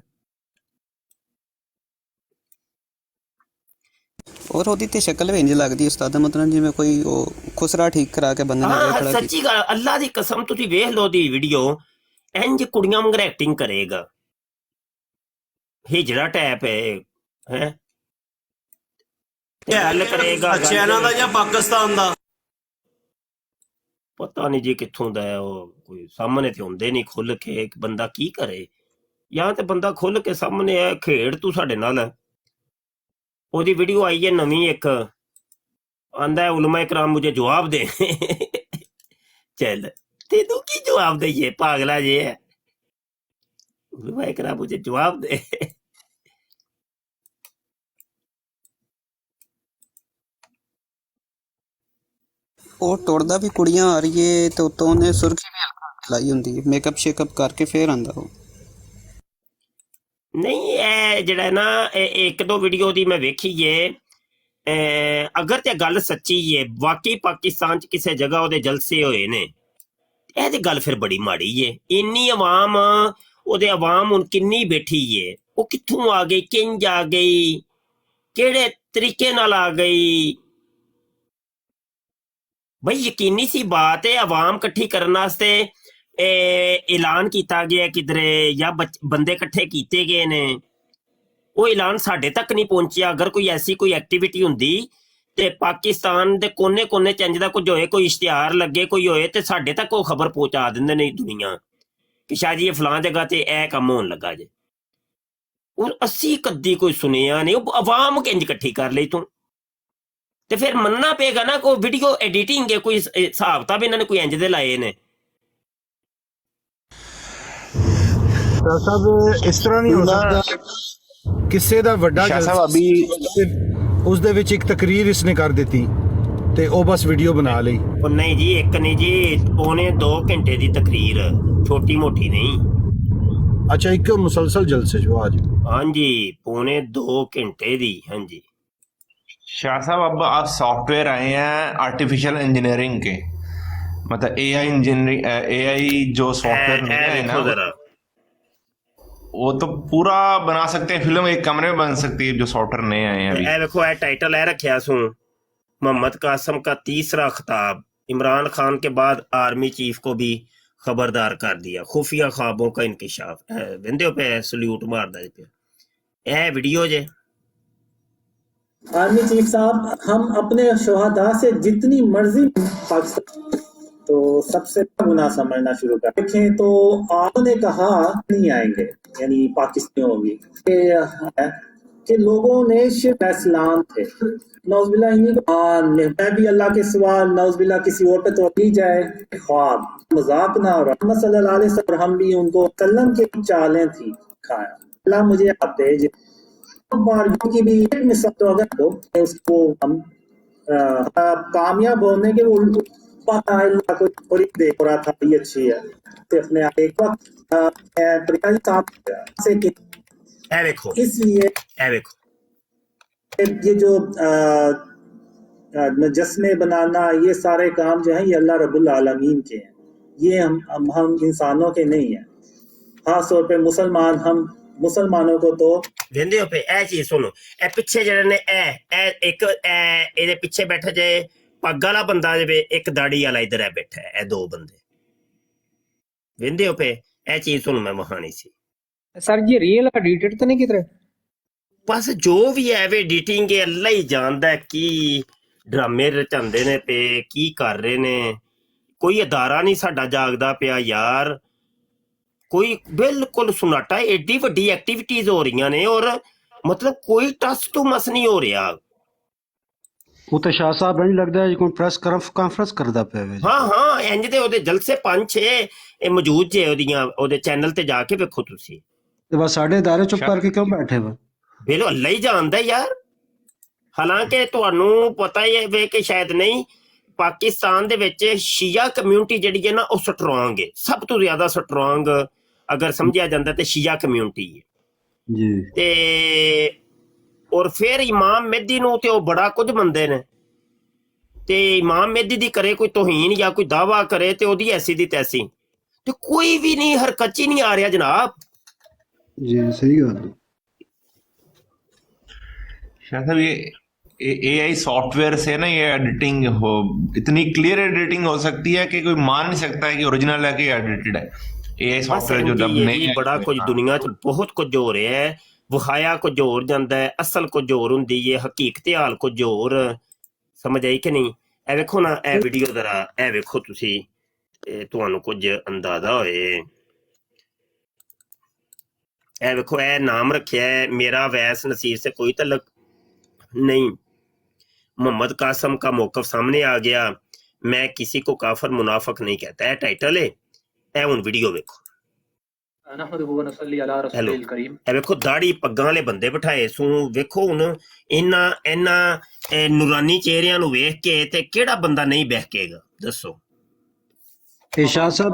ਔਰ ਉਹਦੀ ਤੇ ਸ਼ਕਲ ਵੀ ਇੰਜ ਲੱਗਦੀ ਉਸਤਾਦ ਮਤਲਬ ਜਿਵੇਂ ਕੋਈ ਉਹ ਖੁਸਰਾ ਠੀਕ ਕਰਾ ਕੇ ਬੰਦੇ ਨਾਲ ਖੜਾ। ਸੱਚੀ ਗੱਲ, ਅੱਲਾ ਦੀ ਕਸਮ, ਤੁਸੀਂ ਵੇਖ ਲਓ ਦੀ ਵੀਡੀਓ, ਇੰਜ ਕੁੜੀਆਂ ਵਾਂਗ ਐਕਟਿੰਗ ਕਰੇਗਾ, ਹਿਜੜਾ ਟੈਪ ਹੈ ਗੱਲ ਕਰੇਗਾ। ਚਾਈਨਾ ਦਾ ਜਾਂ ਪਾਕਿਸਤਾਨ ਦਾ? ਪਤਾ ਨਹੀਂ ਜੀ ਕਿੱਥੋਂ ਦਾ ਹੈ ਉਹ, ਕੋਈ ਸਾਹਮਣੇ ਤੇ ਹੁੰਦੇ ਨਹੀਂ ਖੁੱਲ ਕੇ, ਬੰਦਾ ਕੀ ਕਰੇ। ਜਾਂ ਤੇ ਬੰਦਾ ਖੁੱਲ ਕੇ ਸਾਹਮਣੇ ਆ, ਖੇਡ ਤੂੰ ਸਾਡੇ ਨਾਲ। ਉਹਦੀ ਵੀਡੀਓ ਆਈ ਹੈ ਨਵੀਂ ਇੱਕ, ਆਂਦਾ ਹੈ ਉਲਮਾ ਇਕਰਾਮ ਮੁਝੇ ਜਵਾਬ ਦੇ। ਚੱਲ ਤੈਨੂੰ ਕੀ ਜਵਾਬ ਦਈਏ, ਪਾਗਲਾ ਜੇ ਹੈ। ਉਲਮਾ ਇਕਰਾਮ ਮੁਝੇ ਜਵਾਬ ਦੇ। ਉਹ ਟੁਰਦਾ ਵੀ ਕੁੜੀਆਂ ਆ ਰਹੀ ਏ ਤੇ ਉਤੋਂ ਉਹਨੇ ਸੁਰਖੀ ਵੀ ਹਲਕਾ ਲਾਈ ਹੁੰਦੀ ਹੈ, ਮੇਕਅਪ ਸ਼ੇਕਅਪ ਕਰਕੇ ਫੇਰ ਆਂਦਾ ਉਹ। ਨਹੀਂ ਇਹ ਜਿਹੜਾ ਨਾ ਇੱਕ ਦੋ ਵੀਡੀਓ ਦੀ ਮੈਂ ਵੇਖੀ ਏ, ਅਗਰ ਤੇ ਗੱਲ ਸੱਚੀ ਏ, ਵਾਕਈ ਪਾਕਿਸਤਾਨ 'ਚ ਕਿਸੇ ਜਗ੍ਹਾ ਉਹਦੇ ਜਲਸੇ ਹੋਏ ਨੇ, ਇਹ ਤੇ ਗੱਲ ਫਿਰ ਬੜੀ ਮਾੜੀ ਏ। ਇੰਨੀ ਆਵਾਮ, ਉਹਦੇ ਆਵਾਮ ਹੁਣ ਕਿੰਨੀ ਬੈਠੀ ਏ, ਉਹ ਕਿੱਥੋਂ ਆ ਗਈ, ਕਿੰਜ ਆ ਗਈ, ਕਿਹੜੇ ਤਰੀਕੇ ਨਾਲ ਆ ਗਈ। ਬਈ ਯਕੀਨੀ ਸੀ ਬਾਤ ਹੈ, ਆਵਾਮ ਇਕੱਠੀ ਕਰਨ ਵਾਸਤੇ ਐਲਾਨ ਕੀਤਾ ਗਿਆ ਕਿਧਰੇ, ਜਾਂ ਬੰਦੇ ਇਕੱਠੇ ਕੀਤੇ ਗਏ ਨੇ, ਉਹ ਐਲਾਨ ਸਾਡੇ ਤੱਕ ਨਹੀਂ ਪਹੁੰਚਿਆ। ਅਗਰ ਕੋਈ ਐਸੀ ਕੋਈ ਐਕਟੀਵਿਟੀ ਹੁੰਦੀ ਤੇ ਪਾਕਿਸਤਾਨ ਦੇ ਕੋਨੇ-ਕੋਨੇ ਚ ਇੰਝ ਦਾ ਕੁਝ ਹੋਏ, ਕੋਈ ਇਸ਼ਤਿਹਾਰ ਲੱਗੇ, ਕੋਈ ਹੋਏ, ਤੇ ਸਾਡੇ ਤੱਕ ਉਹ ਖਬਰ ਪਹੁੰਚਾ ਦਿੰਦੇ ਨੇ ਦੁਨੀਆ ਕਿ ਸ਼ਾਇਦ ਇਹ ਫਲਾਂ ਜਗ੍ਹਾ ਤੇ ਇਹ ਕੰਮ ਹੋਣ ਲੱਗਾ ਜੇ। ਉਹ ਅਸੀਂ ਕਦੀ ਕੋਈ ਸੁਣਿਆ ਨਹੀਂ। ਉਹ ਆਵਾਮ ਕਿੰਜ ਇਕੱਠੀ ਕਰ ਲਈ ਤੂੰ, ਤੇ ਫਿਰ ਮੰਨਣਾ ਪਏਗਾ ਨਾ ਕੋਈ ਵੀਡੀਓ ਐਡੀਟਿੰਗ ਹੈ, ਕੋਈ ਹਿਸਾਬ ਤਾਂ ਵੀ ਇਹਨਾਂ ਨੇ ਕੋਈ ਇੰਜ ਦੇ ਲਾਏ ਨੇ। ਤਾਂ ਸਭ ਇਸ ਤਰ੍ਹਾਂ ਨਹੀਂ ਹੋ ਸਕਦਾ ਕਿਸੇ ਦਾ ਵੱਡਾ शाह साहब ਜਲਸਾ अभी ਉਸ ਦੇ ਵਿੱਚ ਇੱਕ ਤਕਰੀਰ ਇਸਨੇ ਕਰ ਦਿੱਤੀ ਤੇ ਉਹ ਬਸ ਵੀਡੀਓ ਬਣਾ ਲਈ। ਉਹ ਨਹੀਂ ਜੀ, ਇੱਕ ਨਹੀਂ ਜੀ, ਪੌਣੇ 2 ਘੰਟੇ ਦੀ ਤਕਰੀਰ, ਛੋਟੀ ਮੋਟੀ ਨਹੀਂ। ਅੱਛਾ, ਇੱਕ ਮੁਸਲਸਲ ਜਲਸੇ ਜੋ ਅੱਜ। ਹਾਂਜੀ, पौने 2 घंटे दी। हाँ जी शाह साहब अब सॉफ्टवेयर आए हैं आर्टिफिशियल इंजीनियरिंग के, मतलब एआई इंजीनियरिंग, एआई जो सॉफ्टवेयर नहीं है ना, देखो जरा, वो तो पूरा बना सकते हैं फिल्म, एक कमरे में बन सकती है जो सॉफ्टवेयर नए आए हैं अभी। ए देखो ए टाइटल है रखा सू, मोहम्मद कासिम का तीसरा खिताब, इमरान खान के बाद आर्मी चीफ को भी खबरदार कर दिया, खुफिया ख्वाबों का इंकशाफ। वेंदे पे सल्यूट मारदा पे ए वीडियो जे। आर्मी चीफ साहब, हम अपने शहादा से जितनी मर्जी पाकिस्तान तो सबसे गुनाह समझना शुरू कर देखें तो आपने कहा नहीं आएंगे, यानी पाकिस्तानियों होगी कि लोगों ने शिर्क इस्लाम थे, नौज़बिल्लाह मैं भी अल्लाह के सिवा नौज़बिल्लाह किसी और पे तो दी जाए ख्वाब, मजाक ना हो रहा। मोहम्मद सल्लल्लाहु अलैहि वसल्लम, हम भी उनको सल्लम की चालें थी खाया। अल्लाह मुझे आते की भी एक मिसाल तो अगर तो उसको हम कामयाब होने के वो पता है अल्लाह को थोड़ी देख रहा था, ये अच्छी है तो अपने आप एक वक्त से देखो, इसलिए देखो ये जो मुजस्मे बनाना, ये सारे काम जो है ये अल्लाह रब्बुल आलमीन के हैं, ये हम इंसानों के नहीं है। खास तौर पे मुसलमान, हम मुसलमानों को तो वेंदे पे ए चीज सुनो, ए पिछे जेड़े ने ए एक ए पिछे बैठा जे पग वाला बंदा जे, एक दाढ़ी वाला इधर है बैठा है, ए 2 बंदे वेंदे पे ए चीज सुनो, मैं वहानी सी सर जी रियल एडिटेड तो नहीं किधर? बस जो भी है वे एडिटिंग है, अल्लाह ही जानदा है की ड्रामे रचांदे ने पे, की कर रहे ने। कोई अदारा नहीं साडा जागदा पिया यार, कोई बिल्कुल सुनाटा। एडी वड्डी एक्टिविटीज हो रही ने और मतलब कोई टस तो मस नहीं हो रहा। ਉਹ ਤਾਂ ਸ਼ਾਹ ਸਾਹਿਬ ਨਹੀਂ ਲੱਗਦਾ ਜੀ ਕੋਈ ਪ੍ਰੈਸ ਕਾਨਫਰੰਸ ਕਰਦਾ ਪਿਆ ਵੇ। ਹਾਂ ਹਾਂ, ਇੰਜ ਦੇ ਉਹਦੇ ਜਲਸੇ 5-6 ਇਹ ਮੌਜੂਦ ਜੇ ਉਹਦੀਆਂ, ਉਹਦੇ ਚੈਨਲ ਤੇ ਜਾ ਕੇ ਵੇਖੋ ਤੁਸੀਂ। ਤੇ ਬਸ ਸਾਡੇ ਦਾਇਰੇ ਚੁੱਪ ਕਰਕੇ ਕਿਉਂ ਬੈਠੇ ਵਾ? ਬਿਲਕੁਲ ਅੱਲਾ ਹੀ ਜਾਣਦਾ ਯਾਰ। ਹਾਲਾਂਕਿ ਤੁਹਾਨੂੰ ਪਤਾ ਹੀ ਹੈ ਵੇ ਕਿ ਸ਼ਾਇਦ ਨਹੀਂ, ਪਾਕਿਸਤਾਨ ਦੇ ਵਿੱਚ ਸ਼ੀਆ ਕਮਿਊਨਿਟੀ ਜਿਹੜੀ ਹੈ ਨਾ ਉਹ ਸਟਰੋਂਗ ਹੈ, ਸਭ ਤੋਂ ਜ਼ਿਆਦਾ ਸਟਰੋਂਗ ਅਗਰ ਸਮਝਿਆ ਜਾਂਦਾ ਤੇ ਸ਼ੀਆ ਕਮਿਊਨਿਟੀ ਹੈ ਜੀ। ਤੇ ਔਰ ਫਿਰ ਇਮਾਮ ਮਹਿਦੀ ਨੂੰ ਤੇ ਉਹ ਬੜਾ ਕੁਝ ਮੰਨਦੇ ਨੇ, ਤੇ ਇਮਾਮ ਮਹਿਦੀ ਦੀ ਕਰੇ ਕੋਈ ਤੋਹੀਨ ਜਾਂ ਕੋਈ ਦਾਵਾ ਕਰੇ ਤੇ ਉਹਦੀ ਐਸੀ ਦੀ ਤੈਸੀ, ਤੇ ਕੋਈ ਵੀ ਨਹੀਂ ਹਰਕਤ 'ਚ ਹੀ ਨਹੀਂ ਆ ਰਿਹਾ ਜਨਾਬ। ਜੀ ਸਹੀ ਗੱਲ ਹੈ। शाह साहब ये एआई सॉफ्टवेयर से ना ये एडिटिंग हो, इतनी क्लियर एडिटिंग हो सकती है कि कोई मान नहीं सकता है कि ओरिजिनल है कि एडिटेड है। एआई सॉफ्टवेयर जो डब नहीं है, बड़ा कुछ दुनिया 'ਚ ਬਹੁਤ ਕੁਝ ਹੋ ਰਿਹਾ ਹੈ, ਵਿਖਾਇਆ ਕੁਝ ਹੋਰ ਜਾਂਦਾ ਹੈ, ਅਸਲ ਕੁਝ ਹੋਰ ਹੁੰਦੀ ਹੈ, ਹਕੀਕਤ ਹਾਲ ਕੁਝ ਹੋਰ। ਸਮਝ ਆਈ ਕਿ ਨਹੀਂ? ਇਹ ਵੇਖੋ ਨਾ, ਇਹ ਵੀਡੀਓ ਜ਼ਰਾ ਇਹ ਵੇਖੋ ਤੁਸੀਂ। ਤੇ ਤੁਹਾਨੂੰ ਕੁਝ ਅੰਦਾਜ਼ਾ ਹੋਏ। ਇਹ ਵੇਖੋ, ਇਹ ਨਾਮ ਰੱਖਿਆ ਹੈ, ਮੇਰਾ अवैस नसीर से कोई तल्लुक नहीं। मोहम्मद कासम का मौकफ सामने आ गया, मैं किसी को काफर मुनाफिक नहीं कहता। है टाइटल है, ਇਹ ਹੁਣ ਵੀਡੀਓ ਵੇਖੋ। ਹੈਲੋ, ਇਹ ਵੇਖੋ ਦਾੜੀ ਪੱਗਾਂ ਵਾਲੇ ਬੰਦੇ ਬਿਠਾਏ ਸੂ। ਵੇਖੋ ਹੁਣ ਇਹਨਾਂ ਨੂਰਾਨੀ ਚਿਹਰਿਆਂ ਨੂੰ ਵੇਖ ਕੇ ਤੇ ਕਿਹੜਾ ਬੰਦਾ ਨਹੀਂ ਬਹਿਕੇਗਾ, ਦੱਸੋ। इरशाद साहब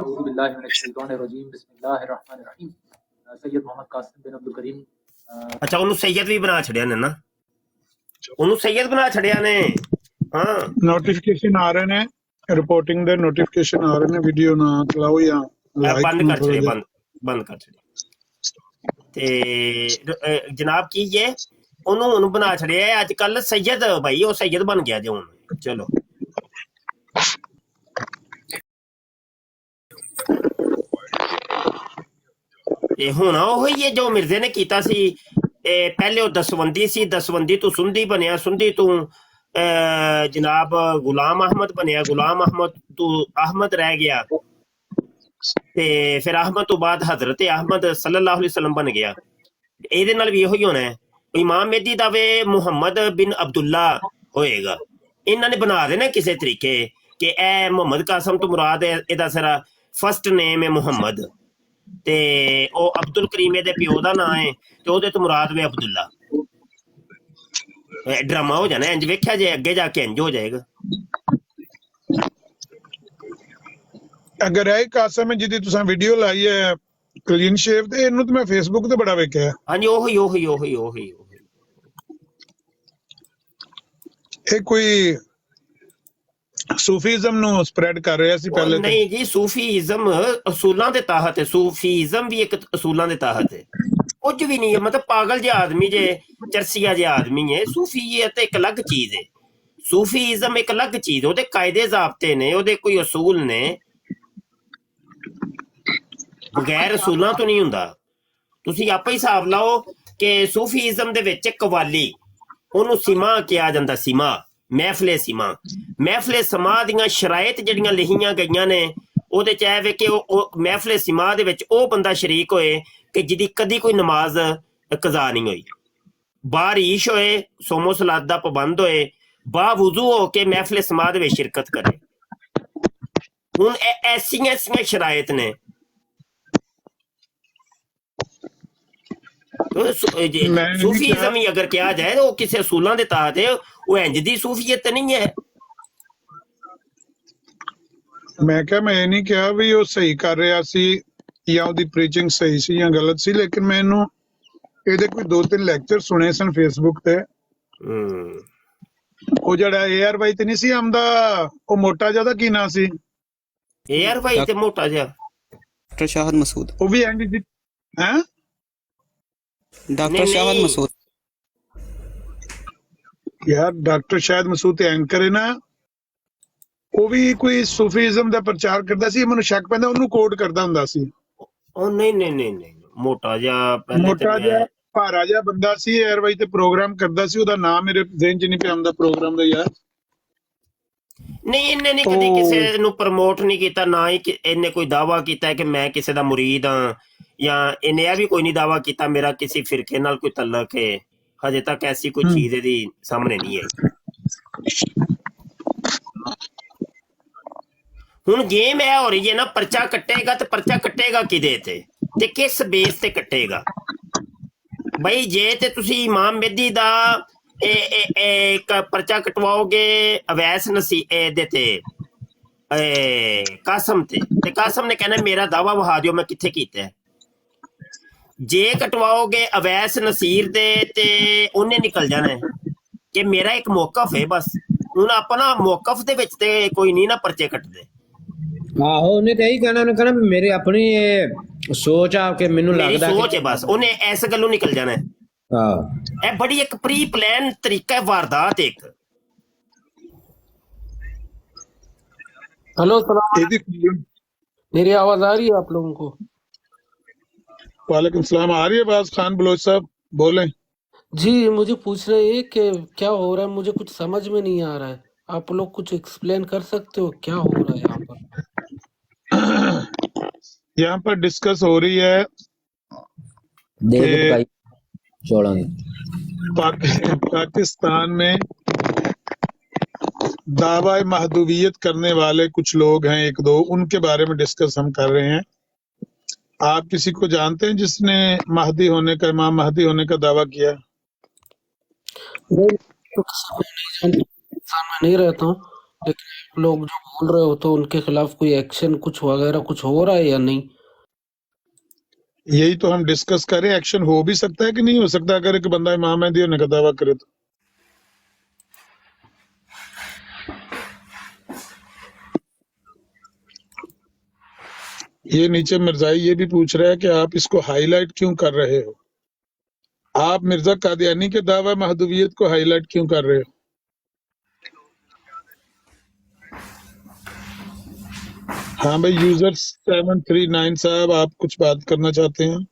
ਅੱਛਾ, ਉਹਨੂੰ ਸੈयद ਵੀ ਬਣਾ ਛੜਿਆ ਨੇ ਨਾ, ਉਹਨੂੰ ਸੈयद ਬਣਾ ਛੜਿਆ ਨੇ। ਹਾਂ, ਨੋਟੀਫਿਕੇਸ਼ਨ ਆ ਰਹੇ ਨੇ, ਰਿਪੋਰਟਿੰਗ ਦੇ ਨੋਟੀਫਿਕੇਸ਼ਨ ਆ ਰਹੇ ਨੇ। ਵੀਡੀਓ ਨਾ ਚਲਾਓ ਜਾਂ ਬੰਦ ਕਰ ਛੜੇ, ਬੰਦ ਕਰ ਛੜੇ। ਤੇ ਜਨਾਬ ਕੀ ਜੇ ਉਹਨੂੰ ਹੁਣ ਬਣਾ ਛੜਿਆ ਅੱਜ ਕੱਲ ਸੈयद, ਭਾਈ ਉਹ ਸੈयद ਬਣ ਗਿਆ ਜੇ ਹੁਣ। ਚਲੋ ਇਹ ਹੁਣ ਉਹ ਹੀ ਹੈ ਜੋ ਮਿਰਜ਼ੇ ਨੇ ਕੀਤਾ ਸੀ। ਪਹਿਲੇ ਉਹ ਦਸਵੰਦੀ ਸੀ, ਦਸਵੰਦੀ ਤੋਂ ਸੁੰਦੀ ਬਣਿਆ, ਸੁੰਦੀ ਤੋਂ ਜਨਾਬ ਗੁਲਾਮ ਅਹਿਮਦ ਬਣਿਆ, ਗੁਲਾਮ ਅਹਿਮਦ ਤੋਂ ਅਹਿਮਦ ਰਹਿ ਗਿਆ, ਤੇ ਫਿਰ ਅਹਿਮਦ ਤੋਂ ਬਾਅਦ ਹਜ਼ਰਤ ਅਹਿਮਦ ਸੱਲੱਲਾਹੁ ਅਲੈहि ਵਸੱਲਮ ਬਣ ਗਿਆ। ਇਹਦੇ ਨਾਲ ਵੀ ਇਹੋ ਹੀ ਹੋਣਾ ਹੈ। ਇਮਾਮ ਮਹਿਦੀ ਦਾ ਵੇ ਮੁਹੰਮਦ ਬਿਨ ਅਬਦੁੱਲਾ ਹੋਏਗਾ। ਇਹਨਾਂ ਨੇ ਬਣਾ ਦੇਣਾ ਕਿਸੇ ਤਰੀਕੇ ਕਿ ਇਹ ਮੁਹੰਮਦ ਕਾਸਮ ਤੋਂ ਮੁਰਾਦ ਹੈ, ਇਹਦਾ ਸਾਰਾ ਫਸਟ ਨੇਮ ਹੈ ਮੁਹੰਮਦ, ਤੇ ਉਹ ਅਬਦੁਲ ਕਰੀਮ ਦੇ ਪਿਓ ਦਾ ਨਾਂ ਹੈ, ਤੇ ਉਹਦੇ ਤੋਂ ਮੁਰਾਦ ਵੇ ਅਬਦੁੱਲਾ। ਡਰਾਮਾ ਹੋ ਜਾਣਾ ਇੰਜ, ਵੇਖਿਆ ਜੇ ਅੱਗੇ ਜਾ ਕੇ ਇੰਜ ਹੋ ਜਾਏਗਾ। ਅਗਰ ਇਹ ਕਾਸਮ ਹੈ ਜਿਹਦੀ ਤੁਸੀਂ ਵੀਡੀਓ ਲਾਈ ਹੈ ਕਲੀਨ ਸ਼ੇਵ, ਤੇ ਇਹਨੂੰ ਤਾਂ ਮੈਂ ਫੇਸਬੁੱਕ ਤੇ ਬੜਾ ਵੇਖਿਆ। ਹਾਂਜੀ, ਉਹੀ ਇਹ ਕੋਈ ਸੂਫੀਜ਼ਮ ਨੂੰ ਸਪਰੈਡ ਕਰ ਰਿਹਾ ਸੀ ਪਹਿਲੇ। ਨਹੀਂ ਜੀ, ਸੂਫੀਜ਼ਮ ਅਸੂਲਾਂ ਦੇ ਤਹਿਤ ਹੈ। ਸੂਫੀਜ਼ਮ ਵੀ ਇੱਕ ਅਸੂਲਾਂ ਦੇ ਤਹਿਤ ਹੈ, ਕੁਝ ਵੀ ਨਹੀਂ ਹੈ। ਮਤਲਬ ਪਾਗਲ ਜਿਹਾ ਆਦਮੀ ਜੇ, ਚਰਸੀਆ ਜਿਹਾ ਆਦਮੀ ਹੈ। ਸੂਫੀਅਤ ਇੱਕ ਅਲੱਗ ਚੀਜ਼ ਹੈ, ਸੂਫੀਜ਼ਮ ਇੱਕ ਅਲੱਗ ਚੀਜ਼। ਉਹਦੇ ਕਾਇਦੇ ਜ਼ਾਬਤੇ ਨੇ, ਉਹਦੇ ਕੋਈ ਅਸੂਲ ਨੇ, ਬਗੈਰ ਅਸੂਲਾਂ ਤੋਂ ਨਹੀਂ ਹੁੰਦਾ। ਤੁਸੀਂ ਆਪੇ ਹੀ ਹਿਸਾਬ ਲਾਓ ਕਿ ਸੂਫੀਜ਼ਮ ਦੇ ਵਿੱਚ ਕਵਾਲੀ, ਉਹਨੂੰ ਸਿਮਾ ਕਿਹਾ ਜਾਂਦਾ, ਸਿਮਾ, ਮਹਿਫਲੇ ਸਿਮਾ। ਮਹਿਫਲੇ ਸਮਾ ਦੀਆਂ ਸ਼ਰਾਇਤ ਜਿਹੜੀਆਂ ਲਿਖੀਆਂ ਗਈਆਂ ਨੇ, ਉਹਦੇ ਚ ਇਹ ਵੇ ਕਿ ਉਹ ਮਹਿਫਲੇ ਸਿਮਾ ਦੇ ਵਿੱਚ ਉਹ ਬੰਦਾ ਸ਼ਰੀਕ ਹੋਏ ਕਿ ਜਿਹਦੀ ਕਦੀ ਕੋਈ ਨਮਾਜ਼ ਕਜ਼ਾ ਨਹੀਂ ਹੋਈ, ਬਾਰਿਸ਼ ਹੋਏ, ਸੋਮੋ ਸਲਾਤ ਦਾ ਪਾਬੰਦ ਹੋਏ, ਬਾਵੁਜ਼ੂ ਹੋ ਕੇ ਮਹਿਫਲੇ ਸਿਮਾ ਦੇ ਵਿੱਚ ਸ਼ਿਰਕਤ ਕਰੇ। ਹੁਣ ਇਹ ਐਸੀਆਂ ਸ਼ਰਾਇਤ ਨੇ। सूफीज़म ही अगर किया जाए तो किसी असूलों के तहत है, वो इंज दी सूफीयत नहीं है। ਮੈਂ ਕਿਹਾ, ਮੈਂ ਇਹ ਨਹੀਂ ਕਿਹਾ ਵੀ ਉਹ ਸਹੀ ਕਰ ਰਿਹਾ ਸੀ ਜਾਂ ਉਹਦੀ ਪ੍ਰੀਚਿੰਗ ਸਹੀ ਸੀ ਜਾਂ ਗਲਤ ਸੀ, ਲੇਕਿਨ ਮੈਨੂੰ ਇਹਦੇ ਕੋਈ 2-3 ਲੈਕਚਰ ਸੁਣੇ ਸਨ ਫੇਸਬੁੱਕ ਤੇ। ਉਹ ਜਿਹੜਾ ARY ਤੇ ਨਹੀਂ ਸੀ ਆਉਂਦਾ, ਉਹ ਮੋਟਾ ਜਿਹਾ ਦਾ ਕੀ ਨਾਂ ਸੀ? ARY ਤੇ ਮੋਟਾ ਜਿਹਾ ਡਾਕਟਰ ਸ਼ਾਹਦ ਮਸੂਦ। ਉਹ ਵੀ ਇੰਜ ਦੀ ਹੈ, ਡਾਕਟਰ ਸ਼ਾਹਦ ਮਸੂਦ। ਯਾਰ ਡਾਕਟਰ ਸ਼ਾਹਦ ਮਸੂਦ ਤੇ ਐਂਕਰ ਹੈ ਨਾ, ਉਹ ਵੀ ਕੋਈ ਸੂਫੀਜ਼ਮ ਦਾ ਪ੍ਰਚਾਰ ਕਰਦਾ ਸੀ। ਮੈਨੂੰ ਸ਼ੱਕ ਪੈਂਦਾ ਉਹਨੂੰ ਕੋਡ ਕਰਦਾ ਹੁੰਦਾ ਸੀ। ਉਹ ਨਹੀਂ, ਮੋਟਾ ਜਿਹਾ, ਮੋਟਾ ਜਿਹਾ ਭਾਰਾ ਜਿਹਾ ਬੰਦਾ ਸੀ, ARY ਤੇ ਪ੍ਰੋਗਰਾਮ ਕਰਦਾ ਸੀ। ਉਹਦਾ ਨਾਮ ਮੇਰੇ ਜ਼ਿਹਨ 'ਚ ਨਹੀਂ ਪਿਆ ਆਉਂਦਾ ਪ੍ਰੋਗਰਾਮ ਦਾ ਯਾਰ। ਨਹੀਂ, ਇਹਨੇ ਨਹੀਂ ਕਦੀ ਕਿਸੇ ਨੂੰ ਪ੍ਰਮੋਟ ਨਹੀਂ ਕੀਤਾ, ਨਾ ਹੀ ਇਹਨੇ ਕੋਈ ਦਾਵਾ ਕੀਤਾ ਕਿ ਮੈਂ ਕਿਸੇ ਦਾ ਮੁਰੀਦ ਹਾਂ, ਜਾਂ ਇਹਨੇ ਇਹ ਵੀ ਕੋਈ ਨਹੀਂ ਦਾਵਾ ਕੀਤਾ ਮੇਰਾ ਕਿਸੇ ਫਿਰਕੇ ਨਾਲ ਕੋਈ ਤਲਕ ਹੈ। ਹਜੇ ਤੱਕ ਐਸੀ ਕੋਈ ਚੀਜ਼ ਇਹਦੀ ਸਾਹਮਣੇ ਨਹੀਂ ਆਈ। ਹੁਣ ਗੇਮ ਇਹ ਹੋ ਰਹੀ ਹੈ ਨਾ, ਪਰਚਾ ਕੱਟੇਗਾ ਤੇ ਪਰਚਾ ਕੱਟੇਗਾ ਕਿਹਦੇ ਤੇ ਕਿਸ ਬੇਸ ਤੇ ਕੱਟੇਗਾ? ਬਈ ਜੇ ਤੇ ਤੁਸੀਂ ਇਮਾਮ ਮਹਿਦੀ ਦਾ ਇੱਕ ਪਰਚਾ ਕਟਵਾਓਗੇ ਅਵੈਸ ਨਸੀਰ ਦੇ ਤੇ ਕਾਸਮ ਤੇ ਕਾਸਮ ਨੇ ਕਹਿਣਾ ਮੇਰਾ ਦਾਵਾ ਵਹਾ ਦਿਓ ਮੈਂ ਕਿੱਥੇ ਕੀਤਾ। ਜੇ ਕਟਵਾਓਗੇ ਅਵੈਸ ਨਸੀਰ ਦੇ ਤੇ ਉਹਨੇ ਨਿਕਲ ਜਾਣਾ ਕਿ ਮੇਰਾ ਇੱਕ ਮੌਕਫ ਹੈ ਬਸ। ਹੁਣ ਆਪਣਾ ਮੌਕਫ ਦੇ ਵਿੱਚ ਤੇ ਕੋਈ ਨਹੀਂ ਨਾ ਪਰਚੇ ਕੱਟਦੇ। ਆਹੋ, ਉਹਨੇ ਤਾਂ ਇਹੀ ਕਹਿਣਾ, ਉਹਨੇ ਕਹਿਣਾ ਮੇਰੇ ਆਪਣੀ ਸੋਚ ਆ ਕਿ ਮੈਨੂੰ ਲੱਗਦਾ ਸੋਚ ਹੈ ਬਸ, ਉਹਨੇ ਇਸ ਗੱਲੋਂ ਨਿਕਲ ਜਾਣਾ। ਹਾਂ, ਇਹ ਬੜੀ ਇੱਕ ਪ੍ਰੀ ਪਲਾਨ ਤਰੀਕਾ ਹੈ ਵਾਰਦਾਤ ਇੱਕ। हेलो सलाम, मेरी आवाज आ रही है आप लोगों को? वालेकुम सलाम, आ रही है आवाज? खान बलोच साहब बोलें। जी, मुझे पूछ रहे हैं कि क्या हो रहा है, मुझे कुछ समझ में नहीं आ रहा है। आप लोग कुछ एक्सप्लेन कर सकते हो क्या हो रहा है यहाँ पर? यहाँ पर डिस्कस हो रही है देख कि पकाई चौलों की। पाकिस्तान में दावा महदूवियत करने वाले कुछ लोग हैं, एक दो, उनके बारे में डिस्कस हम कर रहे हैं। आप किसी को जानते हैं जिसने महदी होने का, इमाम महदी होने का दावा किया? नहीं, तो किसी को नहीं जानता, पाकिस्तान में नहीं रहता हूँ, लेकिन लोग जो बोल रहे हो तो उनके खिलाफ कोई एक्शन कुछ वगैरह कुछ हो रहा है या नहीं? यही तो हम डिस्कस करें, एक्शन हो भी सकता है कि नहीं हो सकता अगर एक बंदा इमाम महदी होने का दावा करे तो। ये नीचे मिर्जाई ये भी पूछ रहा है कि आप इसको हाईलाइट क्यों कर रहे हो? आप मिर्जा कादियानी के दावा महदूवियत को हाईलाइट क्यों कर रहे हो? हाँ भाई, यूजर 739 साहब, आप कुछ बात करना चाहते हैं?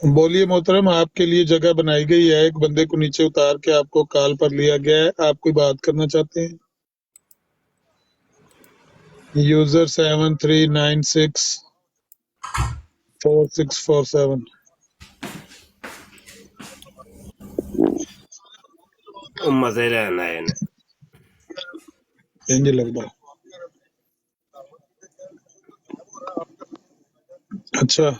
बोलिए मोहतरम, आपके लिए जगह बनाई गई है, एक बंदे को नीचे उतार के आपको कॉल पर लिया गया है, आप कोई बात करना चाहते हैं? यूजर 73964647। मजे लेना है ने। इंज लगता है। अच्छा,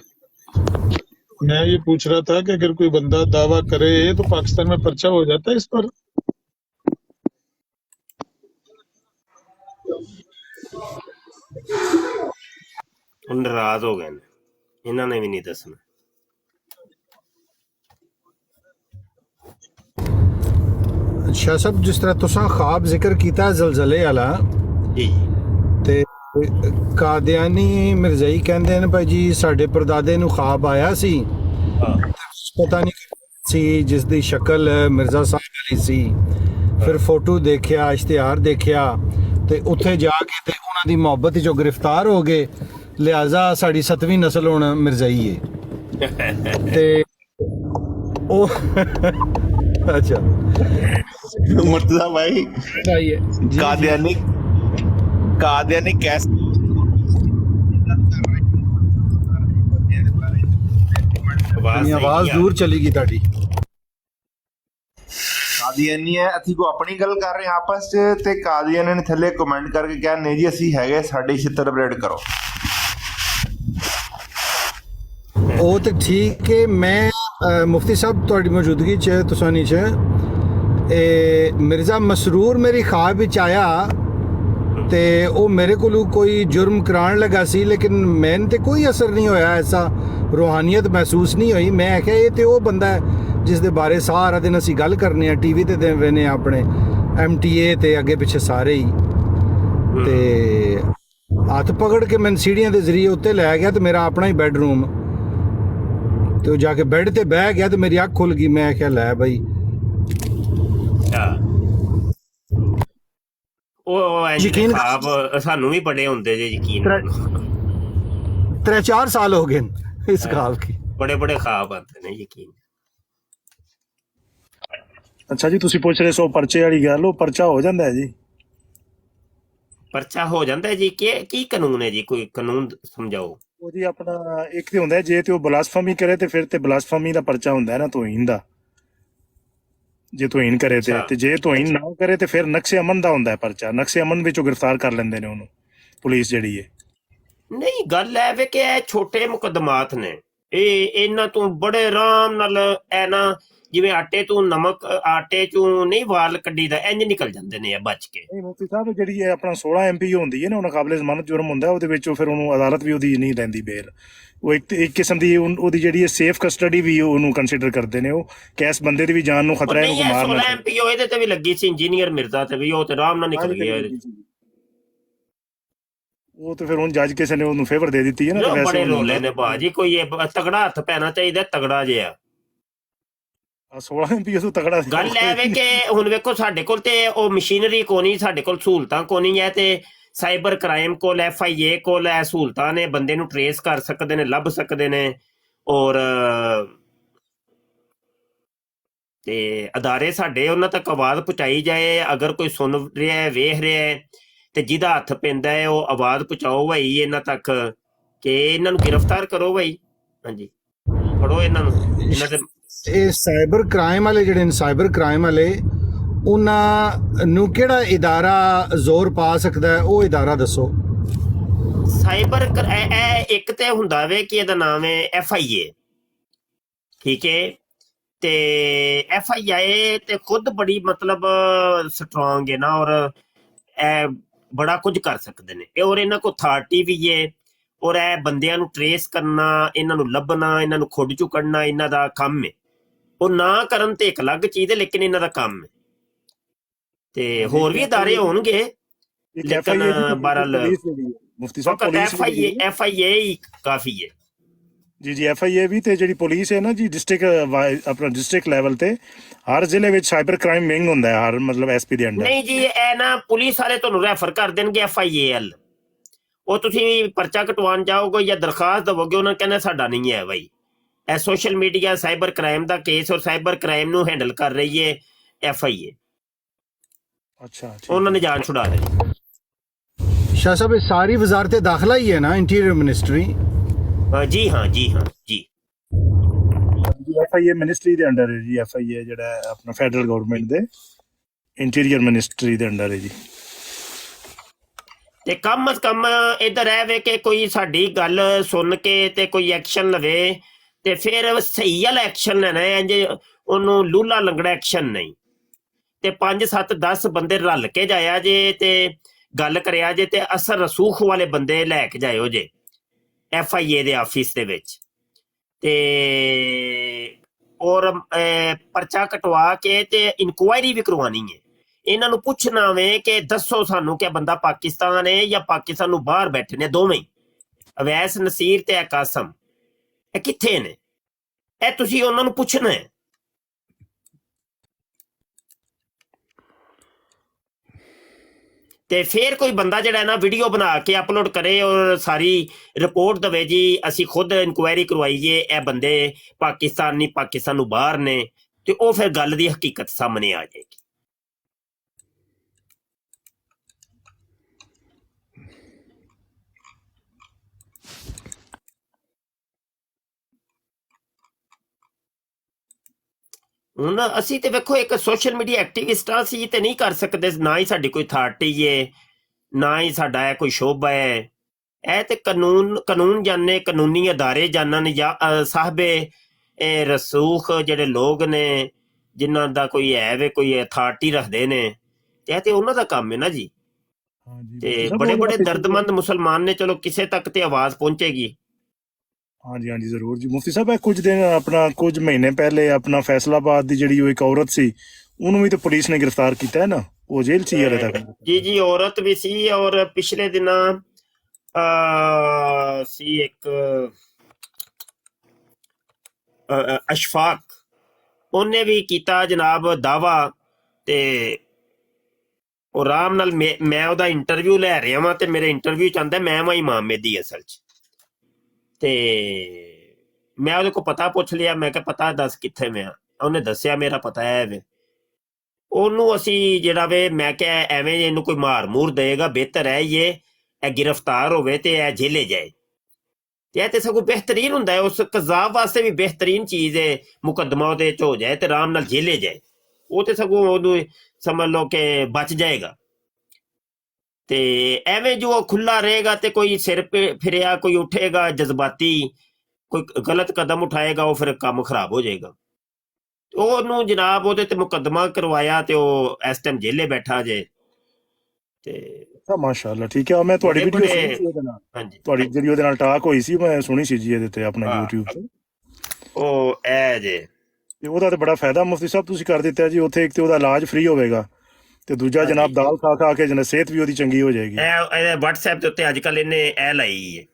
मैं ये पूछ रहा था कि अगर कोई बंदा दावा करे तो पाकिस्तान में पर्चा हो जाता है इस पर? ਹੁਣ ਨਾਰਾਜ਼ ਹੋ ਗਏ ਨੇ, ਇਹਨਾਂ ਨੇ ਵੀ ਨਹੀਂ ਦੱਸਣਾ। शाह साहब, जिस तरह तुसा ख्वाब जिक्र किया जलजले वाला, ਜੀ ਤੇ ਕਾਦੀਆਨੀ ਮਿਰਜ਼ਾਈ ਕਹਿੰਦੇ ਨੇ ਭਾਈ ਜੀ ਸਾਡੇ ਪਰਦਾਦੇ ਨੂੰ ख्वाब ਆਇਆ ਸੀ, ਪਤਾ ਨਹੀਂ ਸੀ, ਜਿਸ ਦੀ ਸ਼ਕਲ ਮਿਰਜ਼ਾ ਸਾਹਿਬ ਵਾਲੀ ਸੀ। ਫਿਰ ਫੋਟੋ ਦੇਖਿਆ, ਇਸ਼ਤਿਹਾਰ ਦੇਖਿਆ, ਤੇ ਉੱਥੇ ਜਾ ਕੇ ਤੇ ਉਹਨਾਂ ਦੀ ਮੁਹੱਬਤ ਚੋਂ ਗ੍ਰਿਫਤਾਰ ਹੋ ਗਏ। ਲਿਹਾਜ਼ਾ ਸਾਡੀ 7ਵੀਂ ਨਸਲ ਹੁਣ ਮਿਰਜ਼ਾਈ ਹੈ। ਤੇ ਉਹ अच्छा मुर्तजा भाई, कादियानी कैसे आवाज दूर चलेगी ताड़ी। ਕਾਦੀਆਨੀ ਹੈ, ਅਸੀਂ ਕੋ ਆਪਣੀ ਗੱਲ ਕਰ ਰਹੇ ਹਾਂ ਆਪਸ ਚ, ਤੇ ਕਾਦੀਆਨੀ ਨੇ ਥੱਲੇ ਕਮੈਂਟ ਕਰਕੇ ਕਿਹਾ ਨਹੀਂ ਜੀ ਅਸੀਂ ਹੈਗੇ, ਸਾਡੇ ਛਿੱਤਰ ਬਰੇਡ ਕਰੋ। ਉਹ ਤੇ ਠੀਕ ਹੈ। ਮੈਂ ਮੁਫਤੀ ਸਾਹਿਬ ਤੁਹਾਡੀ ਮੌਜੂਦਗੀ 'ਚ ਤੁਸਾਨੀ 'ਚ ਮਿਰਜ਼ਾ ਮਸਰੂਰ ਮੇਰੀ ख्वाब ਵਿੱਚ ਆਇਆ ਤੇ ਉਹ ਮੇਰੇ ਕੋਲੋਂ ਕੋਈ ਜੁਰਮ ਕਰਾਉਣ ਲੱਗਾ ਸੀ, ਲੇਕਿਨ ਮੈਨੂੰ ਤੇ ਕੋਈ ਅਸਰ ਨਹੀਂ ਹੋਇਆ, ਐਸਾ ਰੂਹਾਨੀਅਤ ਮਹਿਸੂਸ ਨਹੀਂ ਹੋਈ। ਮੈਂ ਆਖਿਆ ਇਹ ਤੇ ਉਹ ਬੰਦਾ ਹੈ ਜਿਸ ਦੇ ਬਾਰੇ ਸਾਰਾ ਦਿਨ ਅਸੀਂ ਗੱਲ ਕਰਨੇ ਆ, ਟੀਵੀ ਤੇ ਦੇਵੇ ਨੇ ਆਪਣੇ MTA ਤੇ ਅੱਗੇ ਪਿੱਛੇ ਸਾਰੇ ਹੀ। ਤੇ ਹੱਥ ਪਕੜ ਕੇ ਮੈਨੂੰ ਸੀੜੀਆਂ ਦੇ ਜ਼ਰੀਏ ਉੱਤੇ ਲੈ ਗਿਆ ਤੇ ਮੇਰਾ ਆਪਣਾ ਹੀ ਬੈਡਰੂਮ, ਤੇ ਉਹ ਜਾ ਕੇ ਬੈੱਡ ਤੇ ਬਹਿ ਗਿਆ ਤੇ ਮੇਰੀ ਅੱਖ ਖੁੱਲ ਗਈ। ਮੈਂ ਆਖਿਆ ਲੈ ਬਈ ਉਹ ਯਕੀਨ ਖਾਬ ਸਾਨੂੰ ਵੀ ਬੜੇ ਹੁੰਦੇ ਜੇ, ਯਕੀਨ 3-4 ਸਾਲ ਹੋ ਗਏ ਇਸ ख्वाब की। ਬੜੇ ਬੜੇ ਖਾਬ ਆਉਂਦੇ ਨੇ, ਯਕੀਨ। ਅੱਛਾ ਜੀ, ਤੁਸੀਂ ਪੁੱਛ ਰਹੇ ਸੋ ਪਰਚੇ ਵਾਲੀ ਗੱਲ, ਉਹ ਪਰਚਾ ਹੋ ਜਾਂਦਾ ਹੈ ਜੀ। ਪਰਚਾ ਹੋ ਜਾਂਦਾ ਹੈ ਜੀ? ਕੀ ਕਾਨੂੰਨ ਹੈ ਜੀ? ਕੋਈ ਕਾਨੂੰਨ ਸਮਝਾਓ। ਉਹ ਜੀ ਆਪਣਾ ਇੱਕ ਤੇ ਹੁੰਦਾ ਜੇ ਤੇ ਉਹ ਬਲਾਸਫੇਮੀ ਕਰੇ ਤੇ ਫਿਰ ਤੇ ਬਲਾਸਫੇਮੀ ਦਾ ਪਰਚਾ ਹੁੰਦਾ ਹੈ ਨਾ, ਤੋਹੀਨ ਦਾ, ਜੇ ਤੋਹੀਨ ਕਰੇ ਤੇ ਜੇ ਤੋਹੀਨ ਨਾ ਕਰੇ ਤੇ ਫਿਰ ਨਕਸ਼ੇ ਅਮਨ ਦਾ ਹੁੰਦਾ ਹੈ ਪਰਚਾ। ਨਕਸ਼ੇ ਅਮਨ ਵਿੱਚੋਂ ਗ੍ਰਿਫਤਾਰ ਕਰ ਲੈਂਦੇ ਨੇ ਉਹਨੂੰ ਪੁਲਿਸ ਜਿਹੜੀ ਹੈ। ਨਹੀਂ, ਗੱਲ ਐ ਵੇ ਕਿ ਇਹ ਛੋਟੇ ਮੁਕੱਦਮਾਤ ਨੇ, ਇਹ ਇਹਨਾਂ ਤੋਂ ਬੜੇ ਆਰਾਮ ਨਾਲ ਐ ਨਾ ਜਿਵੇਂ ਆਟੇ ਤੋਂ ਨਮਕ, ਆਟੇ ਚੋਂ ਨਹੀਂ ਵਾਲ ਕੱਢੀ ਦਾ, ਇੰਜ ਨਿਕਲ ਜਾਂਦੇ ਨੇ ਬਚ ਕੇ। ਨਹੀਂ ਮੁਫਤੀ ਸਾਹਿਬ, ਜਿਹੜੀ ਇਹ ਆਪਣਾ 16 MP ਹੁੰਦੀ ਹੈ ਨਾ, ਉਹਨਾਂ ਕਾਬਲੇ ਜ਼ਮਾਨਤ ਜੁਰਮ ਹੁੰਦਾ, ਉਹਦੇ ਵਿੱਚੋਂ ਫਿਰ ਉਹਨੂੰ ਅਦਾਲਤ ਵੀ ਉਹਦੀ ਨਹੀਂ ਦਿੰਦੀ ਬੇਲ। ਉਹ ਇੱਕ ਕਿਸਮ ਦੀ ਉਹਦੀ ਜਿਹੜੀ ਹੈ ਸੇਫ ਕਸਟਡੀ ਵੀ ਉਹਨੂੰ ਕੰਸੀਡਰ ਕਰਦੇ ਨੇ, ਉਹ ਕਿ ਇਸ ਬੰਦੇ ਦੀ ਵੀ ਜਾਨ ਨੂੰ ਖਤਰਾ ਹੈ, ਉਹਨੂੰ ਮਾਰਨਾ। 16 MP ਇਹਦੇ ਤੇ ਵੀ ਲੱਗੀ ਸੀ, ਇੰਜੀਨੀਅਰ ਮਿਰਜ਼ਾ ਤੇ ਵੀ, ਉਹ ਤੇ ਆਰਾਮ ਨਾਲ ਨਿਕਲ ਗਿਆ। ਉਹ ਤੇ ਫਿਰ ਹੁਣ ਜੱਜ ਕਿਸੇ ਨੇ ਉਹਨੂੰ ਫੇਵਰ ਦੇ ਦਿੱਤੀ ਹੈ ਨਾ। ਬੜੇ ਰੋਲੇ ਨੇ ਭਾਜੀ, ਕੋਈ ਤਗੜਾ ਹੱਥ ਪੈਣਾ ਚਾਹੀਦਾ, ਤਗੜਾ ਜਿਹਾ। 16 MP ਤੋਂ ਤਗੜਾ ਗੱਲ ਐ ਵੇ ਕਿ ਹੁਣ ਵੇਖੋ ਸਾਡੇ ਕੋਲ ਤੇ ਉਹ ਮਸ਼ੀਨਰੀ ਕੋਨੀ, ਸਾਡੇ ਕੋਲ ਸਹੂਲਤਾਂ ਕੋਨੀ ਹੈ, ਤੇ ਸਾਈਬਰ ਕ੍ਰਾਈਮ ਕੋਲ, FIA ਕੋਲ ਇਹ ਸਹੂਲਤਾਂ ਨੇ, ਬੰਦੇ ਨੂੰ ਟਰੇਸ ਕਰ ਸਕਦੇ ਨੇ, ਲੱਭ ਸਕਦੇ ਨੇ, ਔਰ ਤੇ ਅਦਾਰੇ ਸਾਡੇ ਉਹਨਾਂ ਤੱਕ ਆਵਾਜ਼ ਪਹੁੰਚਾਈ ਜਾਏ। ਅਗਰ ਕੋਈ ਸੁਣ ਰਿਹਾ, ਵੇਖ ਰਿਹਾ ਤੇ ਜਿਹਦਾ ਹੱਥ ਪੈਂਦਾ ਹੈ ਉਹ ਆਵਾਜ਼ ਪਹੁੰਚਾਓ ਭਾਈ ਇਹਨਾਂ ਤੱਕ ਕਿ ਇਹਨਾਂ ਨੂੰ ਗ੍ਰਿਫਤਾਰ ਕਰੋ ਭਾਈ। ਹਾਂਜੀ, ਫੜੋ ਇਹਨਾਂ ਨੂੰ, ਇਹਨਾਂ ਦੇ ਇਹ ਸਾਈਬਰ ਕ੍ਰਾਈਮ ਵਾਲੇ ਜਿਹੜੇ ਨੇ, ਸਾਈਬਰ ਕ੍ਰਾਈਮ ਵਾਲੇ, ਉਹਨਾਂ ਨੂੰ ਕਿਹੜਾ ਇਦਾਰਾ ਜ਼ੋਰ ਪਾ ਸਕਦਾ ਹੈ? ਉਹ ਇਦਾਰਾ ਦੱਸੋ। ਸਾਈਬਰ ਇੱਕ ਤੇ ਹੁੰਦਾ ਵੇ ਕਿ ਇਹਦਾ ਨਾਮ ਹੈ FIA, ਠੀਕ ਹੈ। ਤੇ FIA ਤੇ ਖੁਦ ਬੜੀ ਮਤਲਬ ਸਟਰੋਂਗ ਹੈ ਨਾ, ਔਰ ਇਹ ਬੜਾ ਕੁਝ ਕਰ ਸਕਦੇ ਨੇ ਇਹ, ਔਰ ਇਹਨਾਂ ਕੋਲ ਅਥਾਰਟੀ ਵੀ ਹੈ, ਔਰ ਇਹ ਬੰਦਿਆਂ ਨੂੰ ਟਰੇਸ ਕਰਨਾ, ਇਹਨਾਂ ਨੂੰ ਲੱਭਣਾ, ਇਹਨਾਂ ਨੂੰ ਖੁੱਡ ਚੋਂ ਕੱਢਣਾ ਇਹਨਾਂ ਦਾ ਕੰਮ ਹੈ। ਉਹ ਨਾ ਕਰਨ ਤੇ ਇੱਕ ਅਲੱਗ ਚੀਜ਼ ਹੈ, ਲੇਕਿਨ ਇਹਨਾਂ ਦਾ ਕੰਮ ਹੈ। ਤੇ ਹੋਰ ਵੀ ਇਦਾਰੇ ਹੋਣਗੇ, ਲੇਕਿਨ ਬਹਰਹਾਲ ਮੁਫਤੀ ਸਾਹਿਬ FIA ਹੀ ਕਾਫੀ ਹੈ। ਜੀ FIA ਵੀ, ਤੇ ਜਿਹੜੀ ਪੁਲਿਸ ਹੈ ਨਾ ਜੀ, ਆਪਣਾ ਡਿਸਟ੍ਰਿਕਟ ਲੈਵਲ ਤੇ ਹਰ ਜ਼ਿਲ੍ਹੇ ਵਿੱਚ ਸਾਈਬਰ ਕ੍ਰਾਈਮ ਵਿੰਗ ਹੁੰਦਾ ਹੈ, ਹਰ ਮਤਲਬ SP ਦੇ ਅੰਡਰ। ਨਹੀਂ ਜੀ, ਇਹ ਨਾ ਪੁਲਿਸ ਵਾਲੇ ਤੁਹਾਨੂੰ ਰੈਫਰ ਕਰ ਦੇਣਗੇ FIA। ਉਹ ਤੁਸੀਂ ਪਰਚਾ ਕਟਵਾਉਣ ਜਾਓਗੇ ਜਾਂ ਦਰਖਾਸਤ ਦੇਵੋਗੇ, ਉਹਨਾਂ ਕਹਿੰਦੇ ਸਾਡਾ ਨਹੀਂ ਹੈ ਬਾਈ। ਇਹ ਸੋਸ਼ਲ ਮੀਡੀਆ ਸਾਈਬਰ ਕ੍ਰਾਈਮ ਦਾ ਕੇਸ ਔਰ ਸਾਈਬਰ ਕ੍ਰਾਈਮ ਨੂੰ ਹੈਂਡਲ ਕਰ ਰਹੀ ਹੈ FIA। ਅੱਛਾ, ਉਹਨਾਂ ਨੇ ਜਾਨ ਛੁਡਾ ਲਈ। शाह साहब, ये सारी वजारत दाखिला ही है ना, इंटीरियर मिनिस्ट्री? जी हाँ, जी हाँ जी। FIA ਮਿਨਿਸਟਰੀ ਦੇ ਅੰਡਰ ਹੈ ਜੀ। FIA ਜਿਹੜਾ ਹੈ ਆਪਣਾ ਫੈਡਰਲ ਗਵਰਨਮੈਂਟ ਦੇ ਇੰਟੀਰੀਅਰ ਮਿਨਿਸਟਰੀ ਦੇ ਅੰਡਰ ਹੈ ਜੀ। ਤੇ ਕਮ ਅਜ਼ ਕਮ ਇੱਧਰ ਇਹ ਵੇ ਕਿ ਕੋਈ ਸਾਡੀ ਗੱਲ ਸੁਣ ਕੇ ਤੇ ਕੋਈ ਐਕਸ਼ਨ ਲਵੇ, ਤੇ ਫਿਰ ਸਹੀ ਵਾਲਾ ਐਕਸ਼ਨ ਲੈਣਾ ਹੈ, ਇੰਜ ਉਹਨੂੰ ਲੂਲਾ ਲੰਗੜਾ ਐਕਸ਼ਨ ਨਹੀਂ। ਤੇ 5 7 10 ਬੰਦੇ ਰਲ ਕੇ ਜਾਇਆ ਜੇ ਤੇ ਗੱਲ ਕਰਿਆ ਜੇ, ਤੇ ਅਸਰ ਰਸੂਖ ਵਾਲੇ ਬੰਦੇ ਲੈ ਕੇ ਜਾਇਓ ਜੇ FIA ਦੇ ਆਫਿਸ ਦੇ ਵਿੱਚ, ਤੇ ਔਰ ਪਰਚਾ ਕਟਵਾ ਕੇ ਤੇ ਇਨਕੁਆਇਰੀ ਵੀ ਕਰਵਾਉਣੀ ਹੈ। ਇਹਨਾਂ ਨੂੰ ਪੁੱਛਣਾ ਵੇ ਕਿ ਦੱਸੋ ਸਾਨੂੰ ਕਿ ਬੰਦਾ ਪਾਕਿਸਤਾਨ ਹੈ ਜਾਂ ਪਾਕਿਸਤਾਨ ਨੂੰ ਬਾਹਰ ਬੈਠੇ ਨੇ ਦੋਵੇਂ, ਅਵੈਸ ਨਸੀਰ ਤੇ ਕਾਸਮ, ਇਹ ਕਿੱਥੇ ਨੇ? ਇਹ ਤੁਸੀਂ ਉਹਨਾਂ ਨੂੰ ਪੁੱਛਣਾ ਹੈ। ਤੇ ਫਿਰ ਕੋਈ ਬੰਦਾ ਜਿਹੜਾ ਨਾ ਵੀਡੀਓ ਬਣਾ ਕੇ ਅਪਲੋਡ ਕਰੇ ਔਰ ਸਾਰੀ ਰਿਪੋਰਟ ਦਵੇ ਜੀ ਅਸੀਂ ਖੁਦ ਇਨਕੁਆਇਰੀ ਕਰਵਾਈਏ, ਇਹ ਬੰਦੇ ਪਾਕਿਸਤਾਨ ਨਹੀਂ, ਪਾਕਿਸਤਾਨ ਨੂੰ ਬਾਹਰ ਨੇ, ਤੇ ਉਹ ਫਿਰ ਗੱਲ ਦੀ ਹਕੀਕਤ ਸਾਹਮਣੇ ਆ ਜਾਏਗੀ। ਹੁਣ ਅਸੀਂ ਤੇ ਵੇਖੋ ਇੱਕ ਸੋਸ਼ਲ ਮੀਡੀਆ ਐਕਟਿਵਿਸਟ ਆ, ਅਸੀਂ ਤੇ ਨਹੀਂ ਕਰ ਸਕਦੇ, ਨਾ ਹੀ ਸਾਡੀ ਕੋਈ ਅਥਾਰਟੀ ਹੈ, ਨਾ ਹੀ ਸਾਡਾ ਕੋਈ ਸ਼ੋਭਾ ਹੈ। ਇਹ ਤੇ ਕਾਨੂੰਨ ਜਾਣੇ, ਕਾਨੂੰਨੀ ਅਦਾਰੇ ਜਾਣਨ, ਜਾਂ ਸਾਹਬੇ ਰਸੂਖ ਜਿਹੜੇ ਲੋਕ ਨੇ ਜਿਨ੍ਹਾਂ ਦਾ ਕੋਈ ਹੈ ਵੇ, ਕੋਈ ਅਥਾਰਟੀ ਰੱਖਦੇ ਨੇ, ਤੇ ਇਹ ਤੇ ਉਹਨਾਂ ਦਾ ਕੰਮ ਹੈ ਨਾ ਜੀ। ਤੇ ਬੜੇ ਬੜੇ ਦਰਦਮੰਦ ਮੁਸਲਮਾਨ ਨੇ, ਚਲੋ ਕਿਸੇ ਤੱਕ ਤੇ ਆਵਾਜ਼ ਪਹੁੰਚੇਗੀ। ਹਾਂਜੀ ਜ਼ਰੂਰ ਜੀ। ਮੁਫਤੀ ਸਾਹਿਬ, ਕੁਝ ਦਿਨ ਆਪਣਾ ਕੁਝ ਮਹੀਨੇ ਪਹਿਲੇ ਆਪਣਾ ਫੈਸਲਾਬਾਦ ਦੀ ਜਿਹੜੀ ਉਹ ਇੱਕ ਔਰਤ ਸੀ, ਉਹਨੂੰ ਵੀ ਤਾਂ ਪੁਲਿਸ ਨੇ ਗ੍ਰਿਫਤਾਰ ਕੀਤਾ ਹੈ ਨਾ, ਉਹ ਜੇਲ੍ਹ 'ਚ ਹੀ ਹਾਲੇ ਤੱਕ। ਜੀ ਔਰਤ ਵੀ ਸੀ, ਔਰ ਪਿਛਲੇ ਦਿਨਾਂ ਸੀ ਇੱਕ ਅਸ਼ਫਾਕ, ਉਹਨੇ ਵੀ ਕੀਤਾ ਜਨਾਬ ਦਾਵਾ, ਤੇ ਉਹ ਆਰਾਮ ਨਾਲ ਮੈਂ ਉਹਦਾ ਇੰਟਰਵਿਊ ਲੈ ਰਿਹਾ ਵਾਂ, ਤੇ ਮੇਰੇ ਇੰਟਰਵਿਊ 'ਚ ਆਂਦਾ ਮੈਂ ਵਾਂ ਇਮਾਮ ਮੇਦੀ ਅਸਲ 'ਚ। ਤੇ ਮੈਂ ਉਹਦੇ ਕੋਲ ਪਤਾ ਪੁੱਛ ਲਿਆ, ਮੈਂ ਕਿਹਾ ਪਤਾ ਦੱਸ ਕਿੱਥੇ ਮੈਂ ਆ? ਉਹਨੇ ਦੱਸਿਆ ਮੇਰਾ ਪਤਾ ਹੈ ਵੇ। ਉਹਨੂੰ ਅਸੀਂ ਜਿਹੜਾ ਵੇ, ਮੈਂ ਕਿਹਾ ਐਵੇਂ ਇਹਨੂੰ ਕੋਈ ਮਾਰ ਮੂਰ ਦੇਗਾ, ਬਿਹਤਰ ਹੈ ਇਹ ਗ੍ਰਿਫਤਾਰ ਹੋਵੇ ਤੇ ਇਹ ਜੇਲੇ ਜਾਏ। ਤੇ ਇਹ ਤੇ ਸਗੋਂ ਬਿਹਤਰੀਨ ਹੁੰਦਾ ਹੈ, ਉਸ ਕਜ਼ਾਬ ਵਾਸਤੇ ਵੀ ਬਿਹਤਰੀਨ ਚੀਜ਼ ਹੈ, ਮੁਕੱਦਮਾ ਉਹਦੇ 'ਚ ਹੋ ਜਾਏ ਤੇ ਆਰਾਮ ਨਾਲ ਜੇਲੇ ਜਾਏ। ਉਹ ਤੇ ਸਗੋਂ ਉਹਨੂੰ ਸਮਝ ਲਓ ਕਿ ਬਚ ਜਾਏਗਾ। ਤੇ ਐਵੇਂ ਜੋ ਖੁੱਲਾ ਰਹੇਗਾ ਤੇ ਕੋਈ ਸਿਰ ਫਿਰਿਆ ਕੋਈ ਉੱਠੇਗਾ ਜਜ਼ਬਾਤੀ, ਕੋਈ ਗਲਤ ਕਦਮ ਉਠਾਏਗਾ, ਉਹ ਫਿਰ ਕੰਮ ਖਰਾਬ ਹੋ ਜਾਏਗਾ। ਉਹਨੂੰ ਜਨਾਬ ਉਹਦੇ ਤੇ ਮੁਕੱਦਮਾ ਕਰਵਾਇਆ ਤੇ ਉਹ ਇਸ ਟਾਈਮ ਜੇਲੇ ਬੈਠਾ ਜੇ। ਤੇ ਮਾਸ਼ਾਅੱਲਾ, ਠੀਕ ਹੈ। ਮੈਂ ਤੁਹਾਡੀ ਵੀਡੀਓ ਸੁਣੀ ਸੀ ਉਹਦੇ ਨਾਲ, ਹਾਂਜੀ, ਤੁਹਾਡੀ ਜਿਹੜੀ ਉਹਦੇ ਨਾਲ ਟਾਕ ਹੋਈ ਸੀ, ਮੈਂ ਸੁਣੀ ਸੀ ਜੀ ਇਹਦੇ ਤੇ ਆਪਣਾ YouTube ਤੇ। ਉਹ ਐ ਜੇ, ਤੇ ਉਹਦਾ ਤੇ ਬੜਾ ਫਾਇਦਾ ਮੁਫਤੀ ਸਾਹਿਬ ਤੁਸੀਂ ਕਰ ਦਿੱਤਾ ਜੀ। ਉੱਥੇ ਇੱਕ ਤੇ ਉਹਦਾ ਇਲਾਜ ਫ੍ਰੀ ਹੋਵੇਗਾ, ਤੇ ਦੂਜਾ ਜਨਾਬ ਦਾਲ ਖਾ ਕੇ ਜਨਾ ਸਿਹਤ ਵੀ ਉਹਦੀ ਚੰਗੀ ਹੋ ਜਾਏਗੀ। ਇਹ WhatsApp ਦੇ ਉੱਤੇ ਅੱਜ ਕੱਲ ਇਹਨੇ ਇਹ ਲਾਈ ਹੈ।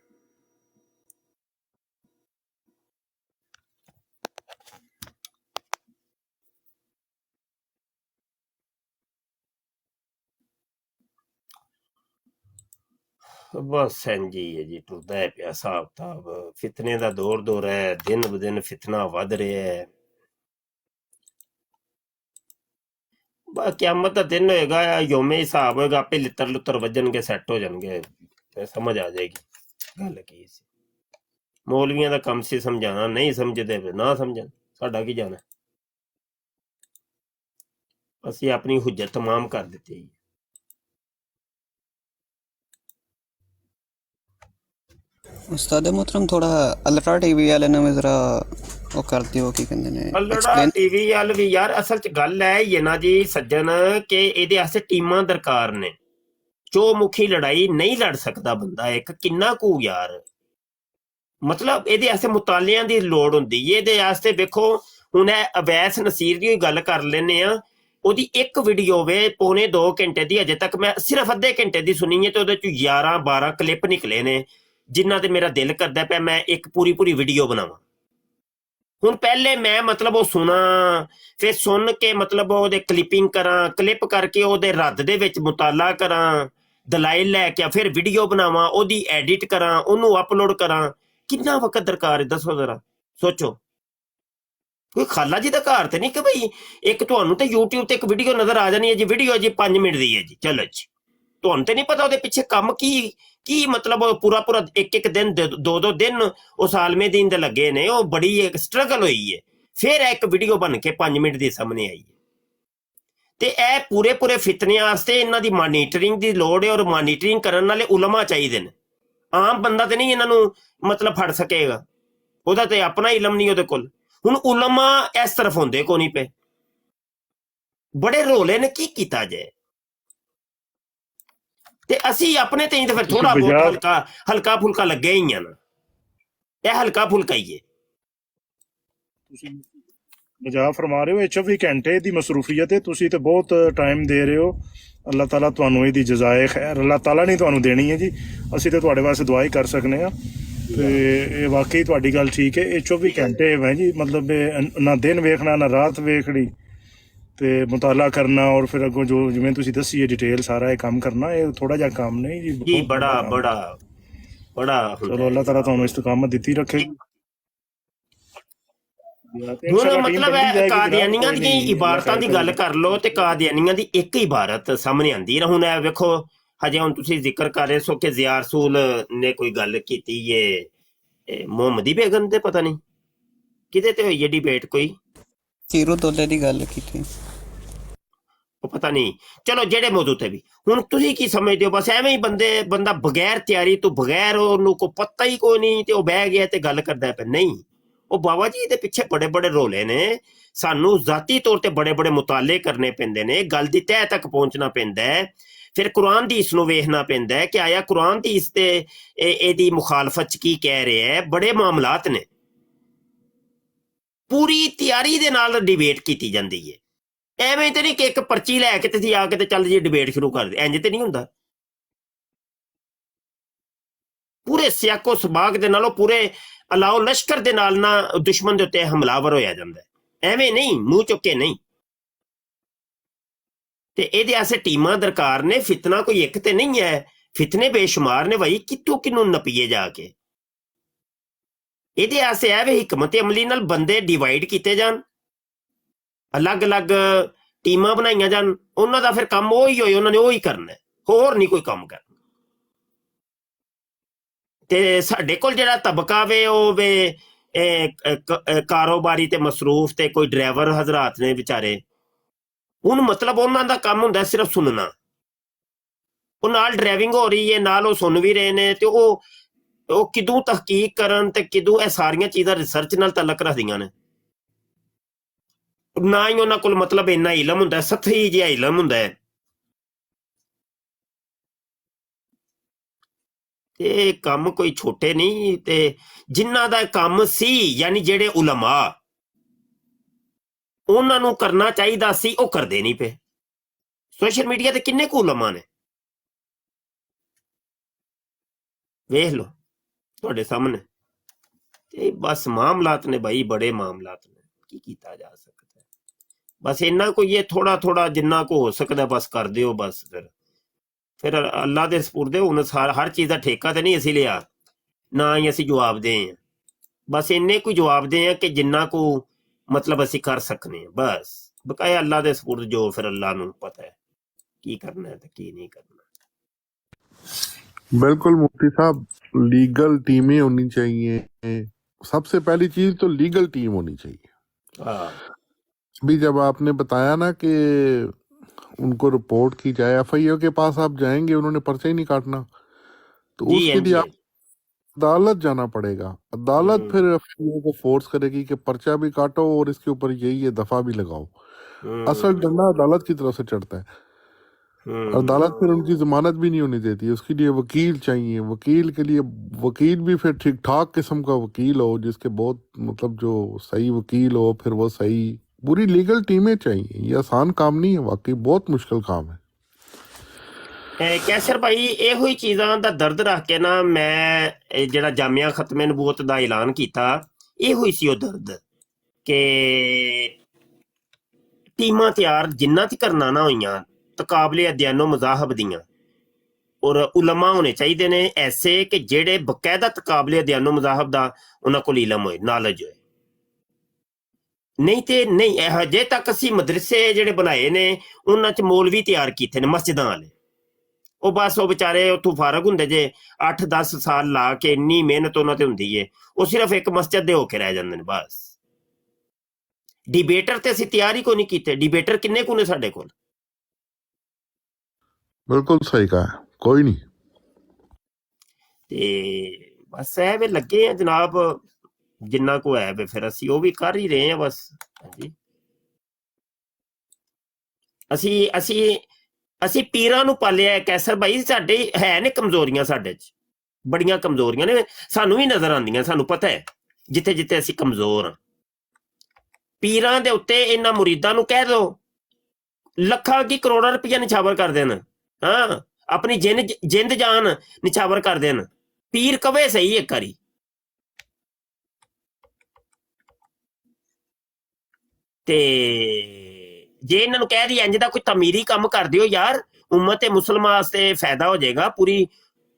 ਬਸ ਇੰਜੀ ਹੈ ਜੀ, ਟੁਰਦਾ ਹੈ ਪਿਆ ਹਿਸਾਬ ਕਿਤਾਬ। ਫਿਤਨੇ ਦਾ ਦੌਰ ਹੈ, ਦਿਨ ਬ ਦਿਨ ਫਿਤਨਾ ਵੱਧ ਰਿਹਾ ਹੈ। ਕਿਆਮਤ ਦਾ ਦਿਨ ਹੋਏਗਾ, ਯੋਮੇ ਹਿਸਾਬ ਹੋਏਗਾ, ਆਪੇ ਲਿੱਤਰ ਲੁੱਤਰ ਵੱਜਣਗੇ, ਸੈੱਟ ਹੋ ਜਾਣਗੇ, ਤੇ ਸਮਝ ਆ ਜਾਏਗੀ ਗੱਲ ਕੀ ਸੀ। ਮੌਲਵੀਆਂ ਦਾ ਕੰਮ ਸੀ ਸਮਝਾਉਣਾ, ਨਹੀਂ ਸਮਝਦੇ ਨਾ ਸਮਝਣ, ਸਾਡਾ ਕੀ ਜਾਣਾ। ਅਸੀਂ ਆਪਣੀ ਹੁਜਤ ਤਮਾਮ ਕਰ ਦਿੱਤੀ। ਉਸਤਾਦ ਮੁਹਤਰਮ ਥੋੜਾ ਅਲਟਰਾ ਟੀਵੀ ਵਾਲੇ ਨੂੰ ਵੀ ਜ਼ਰਾ ਉਹ ਕਰ ਦਿਓ, ਕੀ ਕਹਿੰਦੇ ਨੇ ਅਲੜਾ ਟੀਵੀ ਵਾਲ ਵੀ ਯਾਰ, ਅਸਲ ਚ ਗੱਲ ਹੈ ਇਹ ਨਾ ਜੀ ਸੱਜਣ, ਕਿ ਇਹਦੇ ਵਾਸਤੇ ਟੀਮਾਂ ਦਰਕਾਰ ਨੇ। ਚੌਮੁਖੀ ਲੜਾਈ ਨਹੀਂ ਲੜ ਸਕਦਾ ਬੰਦਾ ਇੱਕ, ਕਿੰਨਾ ਕੁ ਯਾਰ, ਮਤਲਬ ਇਹਦੇ ਵਾਸਤੇ ਮੁਤਾਲਿਆਂ ਦੀ ਲੋੜ ਹੁੰਦੀ ਹੈ। ਇਹਦੇ ਵਾਸਤੇ ਵੇਖੋ ਹੁਣ ਇਹ ਅਵੈਸ ਨਸੀਰ ਦੀ ਗੱਲ ਕਰ ਲੈਂਦੇ ਆ, ਉਹਦੀ ਇੱਕ ਵੀਡੀਓ ਵੇ ਪੌਣੇ 2 ਘੰਟੇ ਦੀ, ਅਜੇ ਤੱਕ ਮੈਂ ਸਿਰਫ ਅੱਧੇ ਘੰਟੇ ਦੀ ਸੁਣੀ ਹੈ, ਤੇ ਉਹਦੇ ਚ 11-12 ਕਲਿੱਪ ਨਿਕਲੇ ਨੇ ਜਿਨ੍ਹਾਂ ਤੇ ਮੇਰਾ ਦਿਲ ਕਰਦਾ ਪਿਆ ਮੈਂ ਇੱਕ ਪੂਰੀ ਵੀਡੀਓ ਬਣਾਵਾਂ। ਹੁਣ ਪਹਿਲੇ ਮੈਂ ਮਤਲਬ ਉਹ ਸੁਣਾ, ਫਿਰ ਸੁਣ ਕੇ ਮਤਲਬ ਉਹਦੇ ਕਲਿੱਪਿੰਗ ਕਰਾਂ, ਕਲਿੱਪ ਕਰਕੇ ਉਹਦੇ ਰੱਦ ਦੇ ਵਿੱਚ ਮੁਤਾਲਾ ਕਰਾਂ, ਦਲਾਈਲ ਲੈ ਕੇ ਫਿਰ ਵੀਡੀਓ ਬਣਾਵਾਂ, ਉਹਦੀ ਐਡਿਟ ਕਰਾਂ, ਉਹਨੂੰ ਅਪਲੋਡ ਕਰਾਂ, ਕਿੰਨਾ ਵਕਤ ਦਰਕਾਰ ਹੈ ਦੱਸੋ ਜ਼ਰਾ, ਸੋਚੋ। ਕੋਈ ਖਾਲਾ ਜੀ ਦਾ ਘਰ ਤੇ ਨਹੀਂ ਕਿ ਬਈ ਇੱਕ ਤੁਹਾਨੂੰ ਤੇ YouTube ਤੇ ਇੱਕ ਵੀਡੀਓ ਨਜ਼ਰ ਆ ਜਾਣੀ ਹੈ ਜੀ, ਵੀਡੀਓ ਜੀ 5 ਮਿੰਟ ਦੀ ਹੈ ਜੀ, ਚਲੋ ਜੀ, ਤੁਹਾਨੂੰ ਤੇ ਨਹੀਂ ਪਤਾ ਉਹਦੇ ਪਿੱਛੇ ਕੰਮ ਕੀ ਮਤਲਬ ਪੂਰਾ ਇੱਕ ਦਿਨ 2 ਦਿਨ ਉਸ ਆਲਮੇ ਦੀਨ ਦੇ ਲੱਗੇ ਨੇ, ਉਹ ਬੜੀ ਇੱਕ ਸਟਰਗਲ ਹੋਈ ਹੈ, ਫਿਰ ਇੱਕ ਵੀਡੀਓ ਬਣ ਕੇ 5 ਮਿੰਟ ਦੀ ਸਾਹਮਣੇ ਆਈ ਹੈ। ਤੇ ਇਹ ਪੂਰੇ ਫਿਤਨਿਆਂ ਵਾਸਤੇ ਇਹਨਾਂ ਦੀ ਮਾਨੀਟਰਿੰਗ ਦੀ ਲੋੜ ਹੈ, ਔਰ ਮਾਨੀਟਰਿੰਗ ਕਰਨ ਵਾਲੇ ਉਲਮਾ ਚਾਹੀਦੇ ਨੇ। ਆਮ ਬੰਦਾ ਤੇ ਨਹੀਂ ਇਹਨਾਂ ਨੂੰ ਮਤਲਬ ਫੜ ਸਕੇਗਾ, ਉਹਦਾ ਤੇ ਆਪਣਾ ਇਲਮ ਨਹੀਂ ਉਹਦੇ ਕੋਲ। ਹੁਣ ਉਲਮਾ ਇਸ ਤਰਫ ਹੁੰਦੇ ਕੋ ਨਹੀਂ ਪਏ, ਬੜੇ ਰੋਲੇ ਨੇ, ਕੀ ਕੀਤਾ ਜਾਏ। ਤੇ ਅਸੀਂ ਆਪਣੇ ਤੇ ਫਿਰ ਥੋੜਾ ਬਹੁਤ ਹਲਕਾ ਫੁਲਕਾ ਲੱਗੇ ਹੀ ਆ ਨਾ, ਇਹ ਹਲਕਾ ਫੁਲਕਾ ਹੀ ਹੈ। ਤੁਸੀਂ ਬਜਾ ਫਰਮਾ ਰਹੇ ਹੋ, ਇਹ 24 ਘੰਟੇ ਦੀ ਮਸਰੂਫੀਅਤ ਹੈ, ਤੁਸੀਂ ਤੇ ਬਹੁਤ ਟਾਈਮ ਦੇ ਰਹੇ ਹੋ। ਅੱਲਾਹ ਤਾਲਾ ਤੁਹਾਨੂੰ ਇਹਦੀ ਜਜ਼ਾਏ ਖੈਰ ਅੱਲਾਹ ਤਾਲਾ ਨਹੀਂ ਤੁਹਾਨੂੰ ਦੇਣੀ ਹੈ ਜੀ, ਅਸੀਂ ਤੇ ਤੁਹਾਡੇ ਵਾਸਤੇ ਦੁਆ ਹੀ ਕਰ ਸਕਨੇ ਆ। ਤੇ ਇਹ ਵਾਕਈ ਤੁਹਾਡੀ ਗੱਲ ਠੀਕ ਹੈ, ਇਹ 24 ਘੰਟੇ ਹੈ ਜੀ, ਮਤਲਬ ਨਾ ਦਿਨ ਵੇਖਣਾ ਨਾ ਰਾਤ ਵੇਖਣੀ, ਤੇ ਮੁਤਾਲਾ ਕਰਨਾ, ਔਰ ਫਿਰ ਅੱਗੋਂ ਜੋ ਜਿਵੇਂ ਤੁਸੀਂ ਦੱਸੀ ਹੈ ਡਿਟੇਲ ਸਾਰਾ ਇਹ ਕੰਮ ਕਰਨਾ, ਇਹ ਥੋੜਾ ਜਿਹਾ ਕੰਮ ਨਹੀਂ ਜੀ, ਬੜਾ ਚਲੋ ਅੱਲਾਹ ਤਾਲਾ ਤੁਹਾਨੂੰ ਇਸਤਕਾਮਤ ਦਿੱਤੀ ਰੱਖੇ। ਹੁਣ ਮਤਲਬ ਹੈ ਕਾਦੀਆਨੀਆਂ ਦੀਆਂ ਇਬਾਰਤਾਂ ਦੀ ਗੱਲ ਕਰ ਲਓ, ਤੇ ਕਾਦੀਆਨੀਆਂ ਦੀ ਇੱਕ ਇਬਾਰਤ ਸਾਹਮਣੇ ਆਉਂਦੀ ਹੈ। ਹੁਣ ਇਹ ਵੇਖੋ, ਹਜੇ ਹੁਣ ਤੁਸੀਂ ਜ਼ਿਕਰ ਕਰ ਰਹੇ ਸੋ ਕਿ ਜ਼ਿਆ ਰਸੂਲ ਨੇ ਕੋਈ ਗੱਲ ਕੀਤੀ ਹੈ ਮੁਹੰਮਦੀ ਬੇਗਮ ਤੇ, ਪਤਾ ਨਹੀਂ ਕਿਹਦੇ ਤੇ ਹੋਈ ਹੈ ਡਿਬੇਟ, ਕੋਈ ਚੀਰੂ ਦੋਲੇ ਦੀ ਗੱਲ ਕੀਤੀ, ਉਹ ਪਤਾ ਨਹੀਂ, ਚਲੋ ਜਿਹੜੇ ਮੌਜੂਦ ਤੇ ਵੀ। ਹੁਣ ਤੁਸੀਂ ਕੀ ਸਮਝਦੇ ਹੋ, ਬਸ ਐਵੇਂ ਹੀ ਬੰਦਾ ਬਗੈਰ ਤਿਆਰੀ ਤੋਂ, ਬਗੈਰ ਉਹਨੂੰ ਕੋਈ ਪਤਾ ਹੀ ਕੋਈ ਨਹੀਂ, ਤੇ ਉਹ ਬਹਿ ਗਿਆ ਤੇ ਗੱਲ ਕਰਦਾ ਪਿਆ। ਨਹੀਂ, ਉਹ ਬਾਬਾ ਜੀ ਦੇ ਪਿੱਛੇ ਬੜੇ ਰੋਲੇ ਨੇ, ਸਾਨੂੰ ਜ਼ਾਤੀ ਤੌਰ ਤੇ ਬੜੇ ਮੁਤਾਲੇ ਕਰਨੇ ਪੈਂਦੇ ਨੇ, ਗੱਲ ਦੀ ਤਹਿ ਤੱਕ ਪਹੁੰਚਣਾ ਪੈਂਦਾ ਹੈ, ਫਿਰ ਕੁਰਾਨ ਦੀ ਇਸ ਨੂੰ ਵੇਖਣਾ ਪੈਂਦਾ ਹੈ ਕਿ ਆਇਆ ਕੁਰਾਨ ਦੀ ਇਸ ਤੇ ਇਹਦੀ ਮੁਖਾਲਫਤ ਚ ਕੀ ਕਹਿ ਰਿਹਾ ਹੈ। ਬੜੇ ਮਾਮਲਾਤ ਨੇ, ਪੂਰੀ ਤਿਆਰੀ ਦੇ ਨਾਲ ਡਿਬੇਟ ਕੀਤੀ ਜਾਂਦੀ ਹੈ। ਐਵੇਂ ਤੇ ਨਹੀਂ ਕਿ ਇੱਕ ਪਰਚੀ ਲੈ ਕੇ ਤੁਸੀਂ ਆ ਕੇ ਤੇ ਚੱਲ ਜੀ ਡਿਬੇਟ ਸ਼ੁਰੂ ਕਰ ਦੇ, ਇੰਜ ਤੇ ਨਹੀਂ ਹੁੰਦਾ। ਪੂਰੇ ਸਿਆਕੋ ਸਬਾਕ ਦੇ ਨਾਲ, ਪੂਰੇ ਅਲਾਓ ਲਸ਼ਕਰ ਦੇ ਨਾਲ ਨਾ ਦੁਸ਼ਮਣ ਦੇ ਉੱਤੇ ਹਮਲਾਵਰ ਹੋਇਆ ਜਾਂਦਾ, ਐਵੇਂ ਨਹੀਂ ਮੂੰਹ ਚੁੱਕ ਕੇ ਨਹੀਂ। ਤੇ ਇਹਦੇ ਆਸੇ ਟੀਮਾਂ ਦਰਕਾਰ ਨੇ, ਫਿਤਨਾ ਕੋਈ ਇੱਕ ਤੇ ਨਹੀਂ ਹੈ, ਫਿਤਨੇ ਬੇਸ਼ੁਮਾਰ ਨੇ ਭਾਈ, ਕਿਨੂੰ ਨਪੀਏ ਜਾ ਕੇ। ਇਹਦੇ ਆਸੇ ਇਹ ਵੀ ਹਕਮਤ ਅਮਲੀ ਨਾਲ ਬੰਦੇ ਡਿਵਾਈਡ ਕੀਤੇ ਜਾਣ, ਅਲੱਗ-ਅਲੱਗ ਟੀਮਾਂ ਬਣਾਈਆਂ ਜਾਣ, ਉਹਨਾਂ ਦਾ ਫਿਰ ਕੰਮ ਉਹੀ ਹੋਏ, ਉਹਨਾਂ ਨੇ ਉਹੀ ਕਰਨਾ, ਹੋਰ ਨਹੀਂ ਕੋਈ ਕੰਮ ਕਰਨਾ। ਤੇ ਸਾਡੇ ਕੋਲ ਜਿਹੜਾ ਤਬਕਾ ਵੇ ਉਹ ਵੇ ਕਾਰੋਬਾਰੀ ਤੇ ਮਸਰੂਫ, ਤੇ ਕੋਈ ਡਰਾਈਵਰ ਹਜ਼ਰਾਤ ਨੇ ਵਿਚਾਰੇ, ਹੁਣ ਮਤਲਬ ਉਹਨਾਂ ਦਾ ਕੰਮ ਹੁੰਦਾ ਸਿਰਫ ਸੁਣਨਾ, ਉਹ ਨਾਲ ਡਰਾਈਵਿੰਗ ਹੋ ਰਹੀ ਹੈ, ਨਾਲ ਉਹ ਸੁਣ ਵੀ ਰਹੇ ਨੇ, ਤੇ ਉਹ ਕਿਦੋਂ ਤਹਕੀਕ ਕਰਨ ਤੇ ਕਿਦੋਂ ਇਹ ਸਾਰੀਆਂ ਚੀਜ਼ਾਂ ਰਿਸਰਚ ਨਾਲ ਤਾਲਕ ਰੱਖਦੀਆਂ ਨੇ। ਨਾ ਹੀ ਉਹਨਾਂ ਕੋਲ ਮਤਲਬ ਇੰਨਾ ਇਲਮ ਹੁੰਦਾ, ਸਥੀ ਜਿਹਾ ਇਲਮ ਹੁੰਦਾ ਹੈ। ਇਹ ਕੰਮ ਕੋਈ ਛੋਟੇ ਨਹੀਂ, ਤੇ ਜਿਨ੍ਹਾਂ ਦਾ ਕੰਮ ਸੀ, ਯਾਨੀ ਜਿਹੜੇ ਉਲਮਾ, ਉਹਨਾਂ ਨੂੰ ਕਰਨਾ ਚਾਹੀਦਾ ਸੀ, ਉਹ ਕਰਦੇ ਨਹੀਂ ਪਏ। ਸੋਸ਼ਲ ਮੀਡੀਆ ਤੇ ਕਿੰਨੇ ਕੁ ਉਲਮਾ ਨੇ, ਵੇਖ ਲਓ ਤੁਹਾਡੇ ਸਾਹਮਣੇ। ਤੇ ਬਸ ਮਾਮਲਾਤ ਨੇ ਭਾਈ, ਬੜੇ ਮਾਮਲਾਤ ਨੇ, ਕੀ ਕੀਤਾ ਜਾ ਸਕਦਾ। ਬਸ ਇੰਨਾ ਕੋਈ ਇਹ ਥੋੜਾ ਜਿੰਨਾ ਕੋ ਹੋ ਸਕਦਾ ਬਸ ਕਰ ਦਿਓ, ਬਸ ਫਿਰ ਅੱਲਾ ਦੇ ਸਪੁਰਦੇ। ਹੁਣ ਹਰ ਚੀਜ਼ ਦਾ ਠੇਕਾ ਤੇ ਨਹੀਂ ਅਸੀਂ ਲਿਆ, ਨਾ ਹੀ ਅਸੀਂ ਜਵਾਬ ਦੇ ਹਾਂ, ਬਸ ਇੰਨੇ ਕੋਈ ਜਵਾਬ ਦੇ ਆ ਕਿ ਜਿੰਨਾ ਕੋ ਮਤਲਬ ਅਸੀਂ ਕਰ ਸਕਨੇ ਹਾਂ, ਬਸ। ਬਕਾਇਆ ਅੱਲਾ ਦੇ ਸਪੁਰਦ, ਜੋ ਫਿਰ ਅੱਲਾ ਨੂੰ ਪਤਾ ਹੈ ਕੀ ਕਰਨਾ ਹੈ ਤੇ ਕੀ ਨਹੀਂ ਕਰਨਾ। बिल्कुल मुफ्ती साहब, लीगल टीमें होनी चाहिए। सबसे पहली चीज तो लीगल टीम होनी चाहिए। हाँ अभी जब आपने बताया ना कि उनको रिपोर्ट की जाए, एफआईओ के पास आप जाएंगे, उन्होंने पर्चा ही नहीं काटना, तो जी उसके हाँ लिए जी। आप अदालत जाना पड़ेगा। अदालत फिर एफआईओ को फोर्स करेगी कि पर्चा भी काटो और इसके ऊपर ये दफा भी लगाओ। असल डंडा अदालत की तरफ से चढ़ता है। अदालत फिर उनकी जमानत भी नहीं होने देती, उसके लिए वकील चाहिए। वकील के लिए वकील भी फिर ठीक ठाक किस्म का वकील हो, जिसके बहुत मतलब जो सही वकील हो, फिर वो सही पूरी लीगल टीमें चाहिए। ये आसान काम नहीं है, वाकई बहुत मुश्किल काम है। कैसर भाई ਇਹੋ ਹੀ ਚੀਜ਼ਾਂ ਦਾ ਦਰਦ ਰੱਖ ਕੇ ਨਾ ਮੈਂ ਜਿਹੜਾ ਜਾਮੀਆ ਖਤਮੇ ਨਬੂਵਤ ਦਾ ਐਲਾਨ ਕੀਤਾ, ਇਹੋ ਹੀ ਸੀ ਉਹ ਦਰਦ ਕਿ ਟੀਮਾਂ ਤਿਆਰ ਜਿੰਨਾ ਤੱਕ ਨਾ ਹੋਈਆਂ ਤਕਾਬਲੇ ਅਧਿਐਨੋ ਮਜ਼ਾਹਬ ਦੀਆਂ, ਔਰ ਉਲਮਾ ਹੋਣੇ ਚਾਹੀਦੇ ਨੇ ਐਸੇ ਕਿ ਜਿਹੜੇ ਬਕਾਇਦਾ ਤਕਾਬਲੇ ਅਧਿਐਨੋ ਮਜ਼ਾਹਬ ਦਾ ਉਹਨਾਂ ਕੋਲ ਇਲਮ ਹੋਏ, ਨਾਲਜ ਹੋਏ। ਨਹੀਂ ਤੇ ਨਹੀਂ, ਹਜੇ ਤੱਕ ਅਸੀਂ ਮਦਰਸੇ ਜਿਹੜੇ ਬਣਾਏ ਨੇ ਉਹਨਾਂ 'ਚ ਮੌਲਵੀ ਤਿਆਰ ਕੀਤੇ ਨੇ ਮਸਜਿਦਾਂ ਵਾਲੇ, ਉਹ ਬਸ ਉਹ ਵਿਚਾਰੇ ਉੱਥੋਂ ਫਾਰਗ ਹੁੰਦੇ ਜੇ 8-10 ਸਾਲ ਲਾ ਕੇ, ਇੰਨੀ ਮਿਹਨਤ ਉਹਨਾਂ ਤੇ ਹੁੰਦੀ ਏ, ਉਹ ਸਿਰਫ ਇੱਕ ਮਸਜਿਦ ਦੇ ਹੋ ਕੇ ਰਹਿ ਜਾਂਦੇ ਨੇ ਬਸ। ਡਿਬੇਟਰ ਤੇ ਅਸੀਂ ਤਿਆਰ ਹੀ ਕੋਈ ਨਹੀਂ ਕੀਤੇ। ਡਿਬੇਟਰ ਕਿੰਨੇ ਕੁ ਨੇ ਸਾਡੇ ਕੋਲ? बिल्कुल सही कहा है, कोई नहीं। ਤੇ ਬਸ ਇਹ ਵੇ ਲੱਗੇ ਆ ਜਨਾਬ, ਜਿੰਨਾ ਕੋ ਹੈ ਵੇ ਫਿਰ ਅਸੀਂ ਉਹ ਵੀ ਕਰ ਹੀ ਰਹੇ ਆ ਬਸ। ਹਾਂਜੀ ਅਸੀਂ ਪੀਰਾਂ ਨੂੰ ਪਾਲਿਆ ਕੈਸਰ ਭਾਈ। ਸਾਡੇ ਹੈ ਨੇ ਕਮਜ਼ੋਰੀਆਂ, ਸਾਡੇ 'ਚ ਬੜੀਆਂ ਕਮਜ਼ੋਰੀਆਂ ਨੇ, ਸਾਨੂੰ ਵੀ ਨਜ਼ਰ ਆਉਂਦੀਆਂ, ਸਾਨੂੰ ਪਤਾ ਹੈ ਜਿੱਥੇ ਜਿੱਥੇ ਅਸੀਂ ਕਮਜ਼ੋਰ ਹਾਂ। ਪੀਰਾਂ ਦੇ ਉੱਤੇ ਇਹਨਾਂ ਮੁਰੀਦਾਂ ਨੂੰ ਕਹਿ ਦਿਓ ਲੱਖਾਂ ਕੀ ਕਰੋੜਾਂ ਰੁਪਈਆ ਨਿਛਾਵਰ ਕਰ ਦੇਣ, ਹਾਂ ਆਪਣੀ ਜਿੰਦ ਜਾਨ ਨਿਛਾਵਰ ਕਰ ਦੇਣ। ਪੀਰ ਕਵੇ ਸਹੀ ਇੱਕ ਵਾਰੀ, ਤੇ ਜੇ ਇਹਨਾਂ ਨੂੰ ਕਹਿ ਦੀ ਇੰਜ ਦਾ ਕੋਈ ਤਮੀਰੀ ਕੰਮ ਕਰ ਦਿਓ ਯਾਰ, ਉਮਤ ਮੁਸਲਮਾਨ ਵਾਸਤੇ ਫਾਇਦਾ ਹੋ ਜਾਏਗਾ, ਪੂਰੀ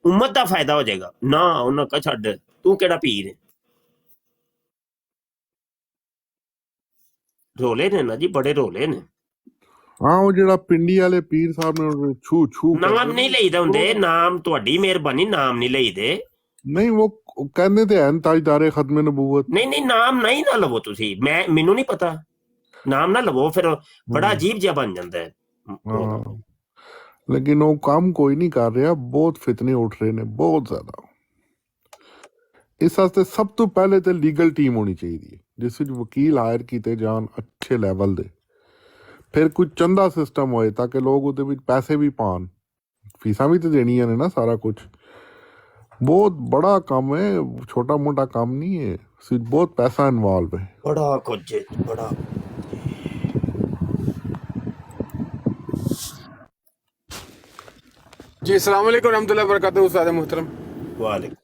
ਉਮਤ ਦਾ ਫਾਇਦਾ ਹੋ ਜਾਏਗਾ, ਨਾ ਉਹਨਾਂ ਕਹ ਛੱਡ ਤੂੰ ਕਿਹੜਾ ਪੀਰ ਹੈ। ਰੋਲੇ ਨੇ ਨਾ ਜੀ, ਬੜੇ ਰੋਲੇ ਨੇ। हाँ, वो जेड़ा पिंडी वाले पीर साहब ने छू छू ਨਾਮ ਨਹੀਂ ਲਈਦੇ ਹੁੰਦੇ, ਨਾਮ ਤੁਹਾਡੀ ਮਿਹਰਬਾਨੀ, ਨਾਮ ਨਹੀਂ ਲਈਦੇ। नहीं वो कहने ते हैं ताजदारे खत्मे नबूवत। ਨਹੀਂ ਨਾਮ ਨਹੀਂ ਨਾ ਲਵੋ ਤੁਸੀਂ, ਮੈਨੂੰ ਨਹੀਂ ਪਤਾ, ਨਾਮ ਨਾ ਲਵੋ, ਫਿਰ ਬੜਾ ਅਜੀਬ ਜਿਹਾ ਬਣ ਜਾਂਦਾ ਹੈ। हाँ, लेकिन वो काम कोई नहीं कर रहा, बहुत फितने उठ रहे ने, बहुत ज्यादा। इस वास्ते सब तो पहले तो लीगल टीम होनी चाहिए, जिस विच वकील हायर किए जान अच्छे लैवल दे। फिर कुछ चंदा सिस्टम होए ताकि लोग उहदे विच पैसे भी पान, फीसां भी तो देनियां ने ना, सारा कुछ बहुत बड़ा काम है, छोटा मोटा काम नहीं है, सिर्फ बहुत पैसा इन्वॉल्व है। बड़ा कुछ है, बड़ा। जी अस्सलाम वालेकुम रहमतुल्लाहि व बरकातहू। उस्ताद मुहतरम वालेकुम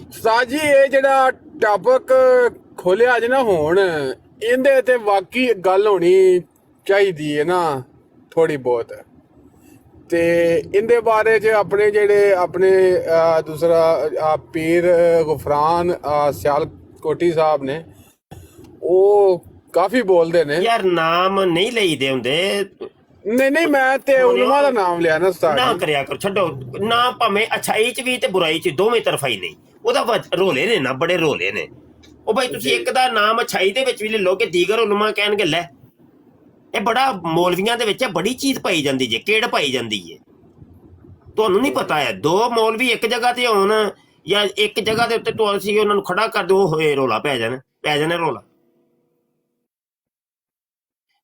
उस्ताद जी, ये जेड़ा टॉपिक खोलिया अज ना हुण, इंदे ते वाकई गल होनी चाहिदी है ना थोड़ी बहुत, ते इंदे बारे च अपने जेड़े अपने दूसरा पीर गुफरान सियालकोटी साहब ने ਉਹ ਕਾਫੀ ਬੋਲਦੇ ਨੇ ਯਾਰ। ਨਾਮ ਨਹੀਂ ਲਈਦੇ ਹੁੰਦੇ। ਨਹੀਂ ਮੈਂ ਤੇ ਉਲਮਾ ਦਾ ਨਾਮ ਲਿਆ ਨਾ ਉਸਤਾਦ। ਨਾ ਕਰਿਆ ਕਰੋ, ਛੱਡੋ ਨਾ, ਭਾਵੇਂ ਅਛਾਈ 'ਚ ਵੀ ਤੇ ਬੁਰਾਈ 'ਚ, ਦੋਵੇਂ ਤਰਫਾ ਹੀ ਨਹੀਂ। ਉਹਦਾ ਰੋਲੇ ਨੇ ਨਾ, ਬੜੇ ਰੋਲੇ ਨੇ ਉਹ ਭਾਈ। ਤੁਸੀਂ ਇੱਕ ਦਾ ਨਾਮ ਅਛਾਈ ਦੇ ਵਿੱਚ ਵੀ ਲੈ ਲਓ ਕਿ ਦੀਗਰ ਉਲਮਾ ਕਹਿਣਗੇ ਲੈ, ਇਹ ਬੜਾ ਮੌਲਵੀਆਂ ਦੇ ਵਿੱਚ ਬੜੀ ਚੀਜ਼ ਪਾਈ ਜਾਂਦੀ ਜੇ, ਕਿਹੜ ਪਾਈ ਜਾਂਦੀ ਏ, ਤੁਹਾਨੂੰ ਨਹੀਂ ਪਤਾ ਹੈ। ਦੋ ਮੌਲਵੀ ਇੱਕ ਜਗ੍ਹਾ ਤੇ ਹੋਣ ਜਾਂ ਇੱਕ ਜਗ੍ਹਾ ਦੇ ਉੱਤੇ ਤੁਸੀਂ ਉਹਨਾਂ ਨੂੰ ਖੜਾ ਕਰ ਦਿਓ, ਹੋਏ ਰੋਲਾ ਪੈ ਜਾਣਾ ਰੋਲਾ।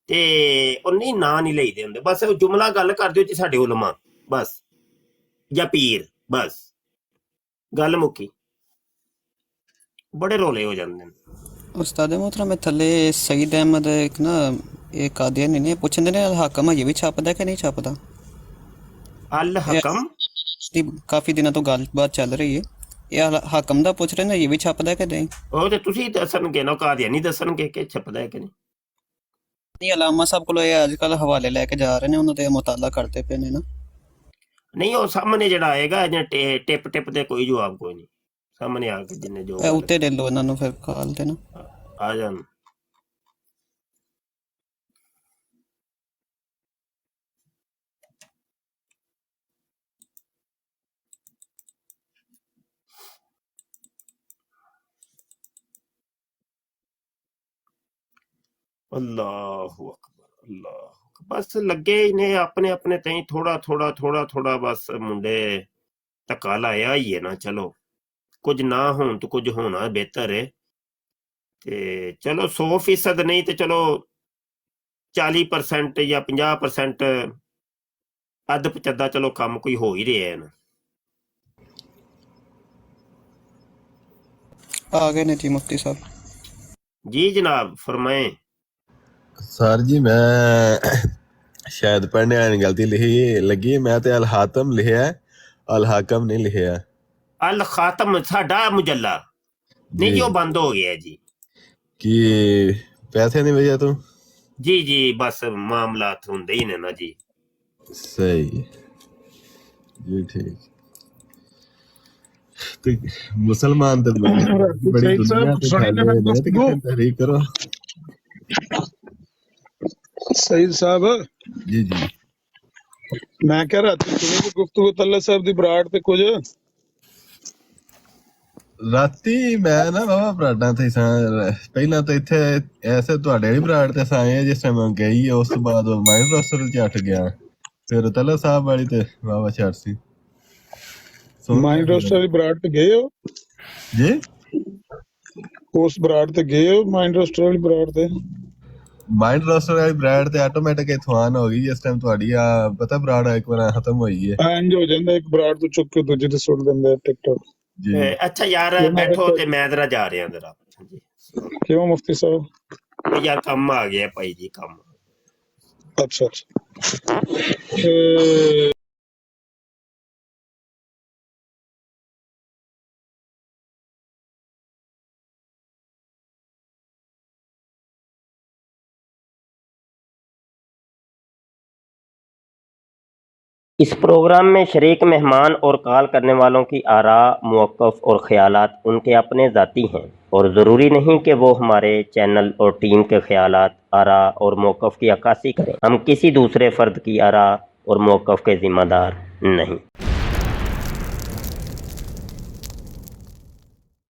ਤੇ ਉਹ ਨਹੀਂ ਲਈਦੇ ਹੁੰਦੇ, ਬਸ ਜੁਮਲਾ ਗੱਲ ਕਰ ਦਿਓ ਜੀ ਸਾਡੇ ਉਲਮਾ ਬਸ, ਜਾਂ ਪੀਰ, ਬਸ ਗੱਲ ਮੁੱਕੀ। ਬੜੇ ਰੋਲੇ ਹੋ ਜਾਂਦੇ ਨੇ। ਉਸਤਾਦ ਮੁਹਤਰਮ, ਥੱਲੇ ਸਈਦ ਅਹਿਮਦ ਇੱਕ ਨਾ ਇਹ ਕਾਦੀਆਨੀ ਨੇ ਪੁੱਛਦੇ ਨੇ, ਹਾਕਮ ਅਜੇ ਵੀ ਛਾਪਦਾ ਕਿ ਨਹੀਂ ਛਾਪਦਾ? ਅਲ ਹਕਮ ਦੀ ਕਾਫੀ ਦਿਨਾਂ ਤੋਂ ਗੱਲਬਾਤ ਚੱਲ ਰਹੀ ਹੈ, ਇਹ ਹਾਕਮ ਦਾ ਪੁੱਛ ਰਹੇ ਨੇ ਇਹ ਵੀ ਛਾਪਦਾ ਕਿ ਨਹੀਂ? ਉਹ ਤੇ ਤੁਸੀਂ ਦੱਸਣਗੇ ਨਾ, ਕਾਦੀਆਨੀ ਦੱਸਣਗੇ ਕਿ ਛਪਦਾ ਹੈ ਕਿ ਨਹੀਂ। ਨਹੀਂ, ਅਲਾਮਾ ਸਾਹਿਬ ਕੋਲ ਇਹ ਅੱਜ ਕੱਲ੍ਹ ਹਵਾਲੇ ਲੈ ਕੇ ਜਾ ਰਹੇ ਨੇ, ਉਹਨਾਂ ਤੇ ਮੁਤਾਲਾ ਕਰਦੇ ਪਏ ਨੇ ਨਾ। ਨਹੀਂ, ਉਹ ਸਾਹਮਣੇ ਜਿਹੜਾ ਆਏਗਾ ਜਾਂ ਟਿਪ ਦੇ ਕੋਈ ਜਵਾਬ ਕੋਈ ਨਹੀਂ, ਸਾਹਮਣੇ ਆ ਕੇ ਜਿੰਨੇ ਜੋ ਉੱਤੇ ਲੈ ਲਓ ਇਹਨਾਂ ਨੂੰ ਫਿਰ ਕਾਲ ਤੇ ਨਾ ਆ ਜਾਣ। ਅੱਲਾਹੁ ਅਕਬਰ ਅੱਲਾਹੁ ਅਕਬਰ। ਬਸ ਲੱਗੇ ਹੀ ਨੇ ਆਪਣੇ ਆਪਣੇ ਤਈ ਥੋੜਾ ਬਸ ਮੁੰਡੇ ਧੱਕਾ ਲਾਇਆ ਹੀ ਹੈ ਨਾ। ਚਲੋ ਕੁਝ ਨਾ ਹੋਣ ਤੋਂ ਕੁਝ ਹੋਣਾ ਬਿਹਤਰ ਹੈ। ਤੇ ਚਲੋ 100% ਨਹੀਂ ਤੇ ਚਲੋ 40% ਜਾਂ 50% ਅੱਧ ਪਚੱਦਾ ਚਲੋ ਕੰਮ ਕੋਈ ਹੋ ਹੀ ਰਿਹਾ ਹੈ ਨਾ। ਆ ਗਏ ਨੇ ਜੀ ਮੁਫਤੀ ਸਾਹਿਬ। ਜੀ ਜਨਾਬ ਫਰਮਾਏ। सर जी मैं शायद पढ़ने वाली गलती लिखी लगी, मैं तो अल हातम लिखा है, अल हाकम नहीं लिखा। अल खातम साडा मुजल्ला नहीं जी, वो बंद हो गया जी। कि पैसे नहीं भेजा तू? जी जी बस मामलात होंदे ही ने ना जी। सही जी, ठीक। तो मुसलमान तो बड़ी दुनिया ते फैले हुए ने, तो कितने तहरीक करो। सईद साहब जी जी, मैं कह रहा था कि गुफ्तगू तल्ला साहब दी बराड़ ते कुछ राती मैं ना बाबा बराडा थे पहला तो इत्थे ऐसे तुहाडे वाली बराड़ ते साए जिस टाइम गई है, उस तो बाद माइंड रोस्टर च अट गया, फिर तल्ला साहब वाली ते बाबा छड़ सी माइंड रोस्टर वाली बराड़ ते गए हो जी। उस बराड़ ते गए हो माइंड रोस्टर वाली बराड़ ते? माइंड रोस्टर वाली ब्रांड ते ऑटोमेटिक इथवान हो गई जिस टाइम ਤੁਹਾਡੀ ਆ ਪਤਾ ਬਰਾੜ ਇੱਕ ਵਾਰ ਖਤਮ ਹੋਈ ਹੈ। ਇੰਜ ਹੋ ਜਾਂਦਾ, ਇੱਕ ਬਰਾੜ ਤੋਂ ਚੁੱਕ ਕੇ ਦੂਜੇ ਤੇ ਸੁੱਟ ਦਿੰਦੇ ਟਿਕਟੌਕ ਜੀ। ਅੱਛਾ ਯਾਰ ਬੈਠੋ ਤੇ ਮੈਂ ਜ਼ਰਾ ਜਾ ਰਿਹਾ ਜ਼ਰਾ। ਕਿਉਂ ਮੁਫਤੀ ਸਾਹਿਬ? ਯਾਰ ਕੰਮ ਆ ਗਿਆ ਭਾਈ ਜੀ, ਕੰਮ। अच्छा इस प्रोग्राम में शरीक मेहमान और कॉल करने वालों की आरा, मौक़िफ़ और ख़यालात उनके अपने ज़ाती हैं और ज़रूरी नहीं कि वो हमारे चैनल और टीम के ख़यालात, आरा और मौक़िफ़ की अक्कासी करें। हम किसी दूसरे फ़र्द की आरा और मौक़िफ़ के ज़िम्मेदार नहीं।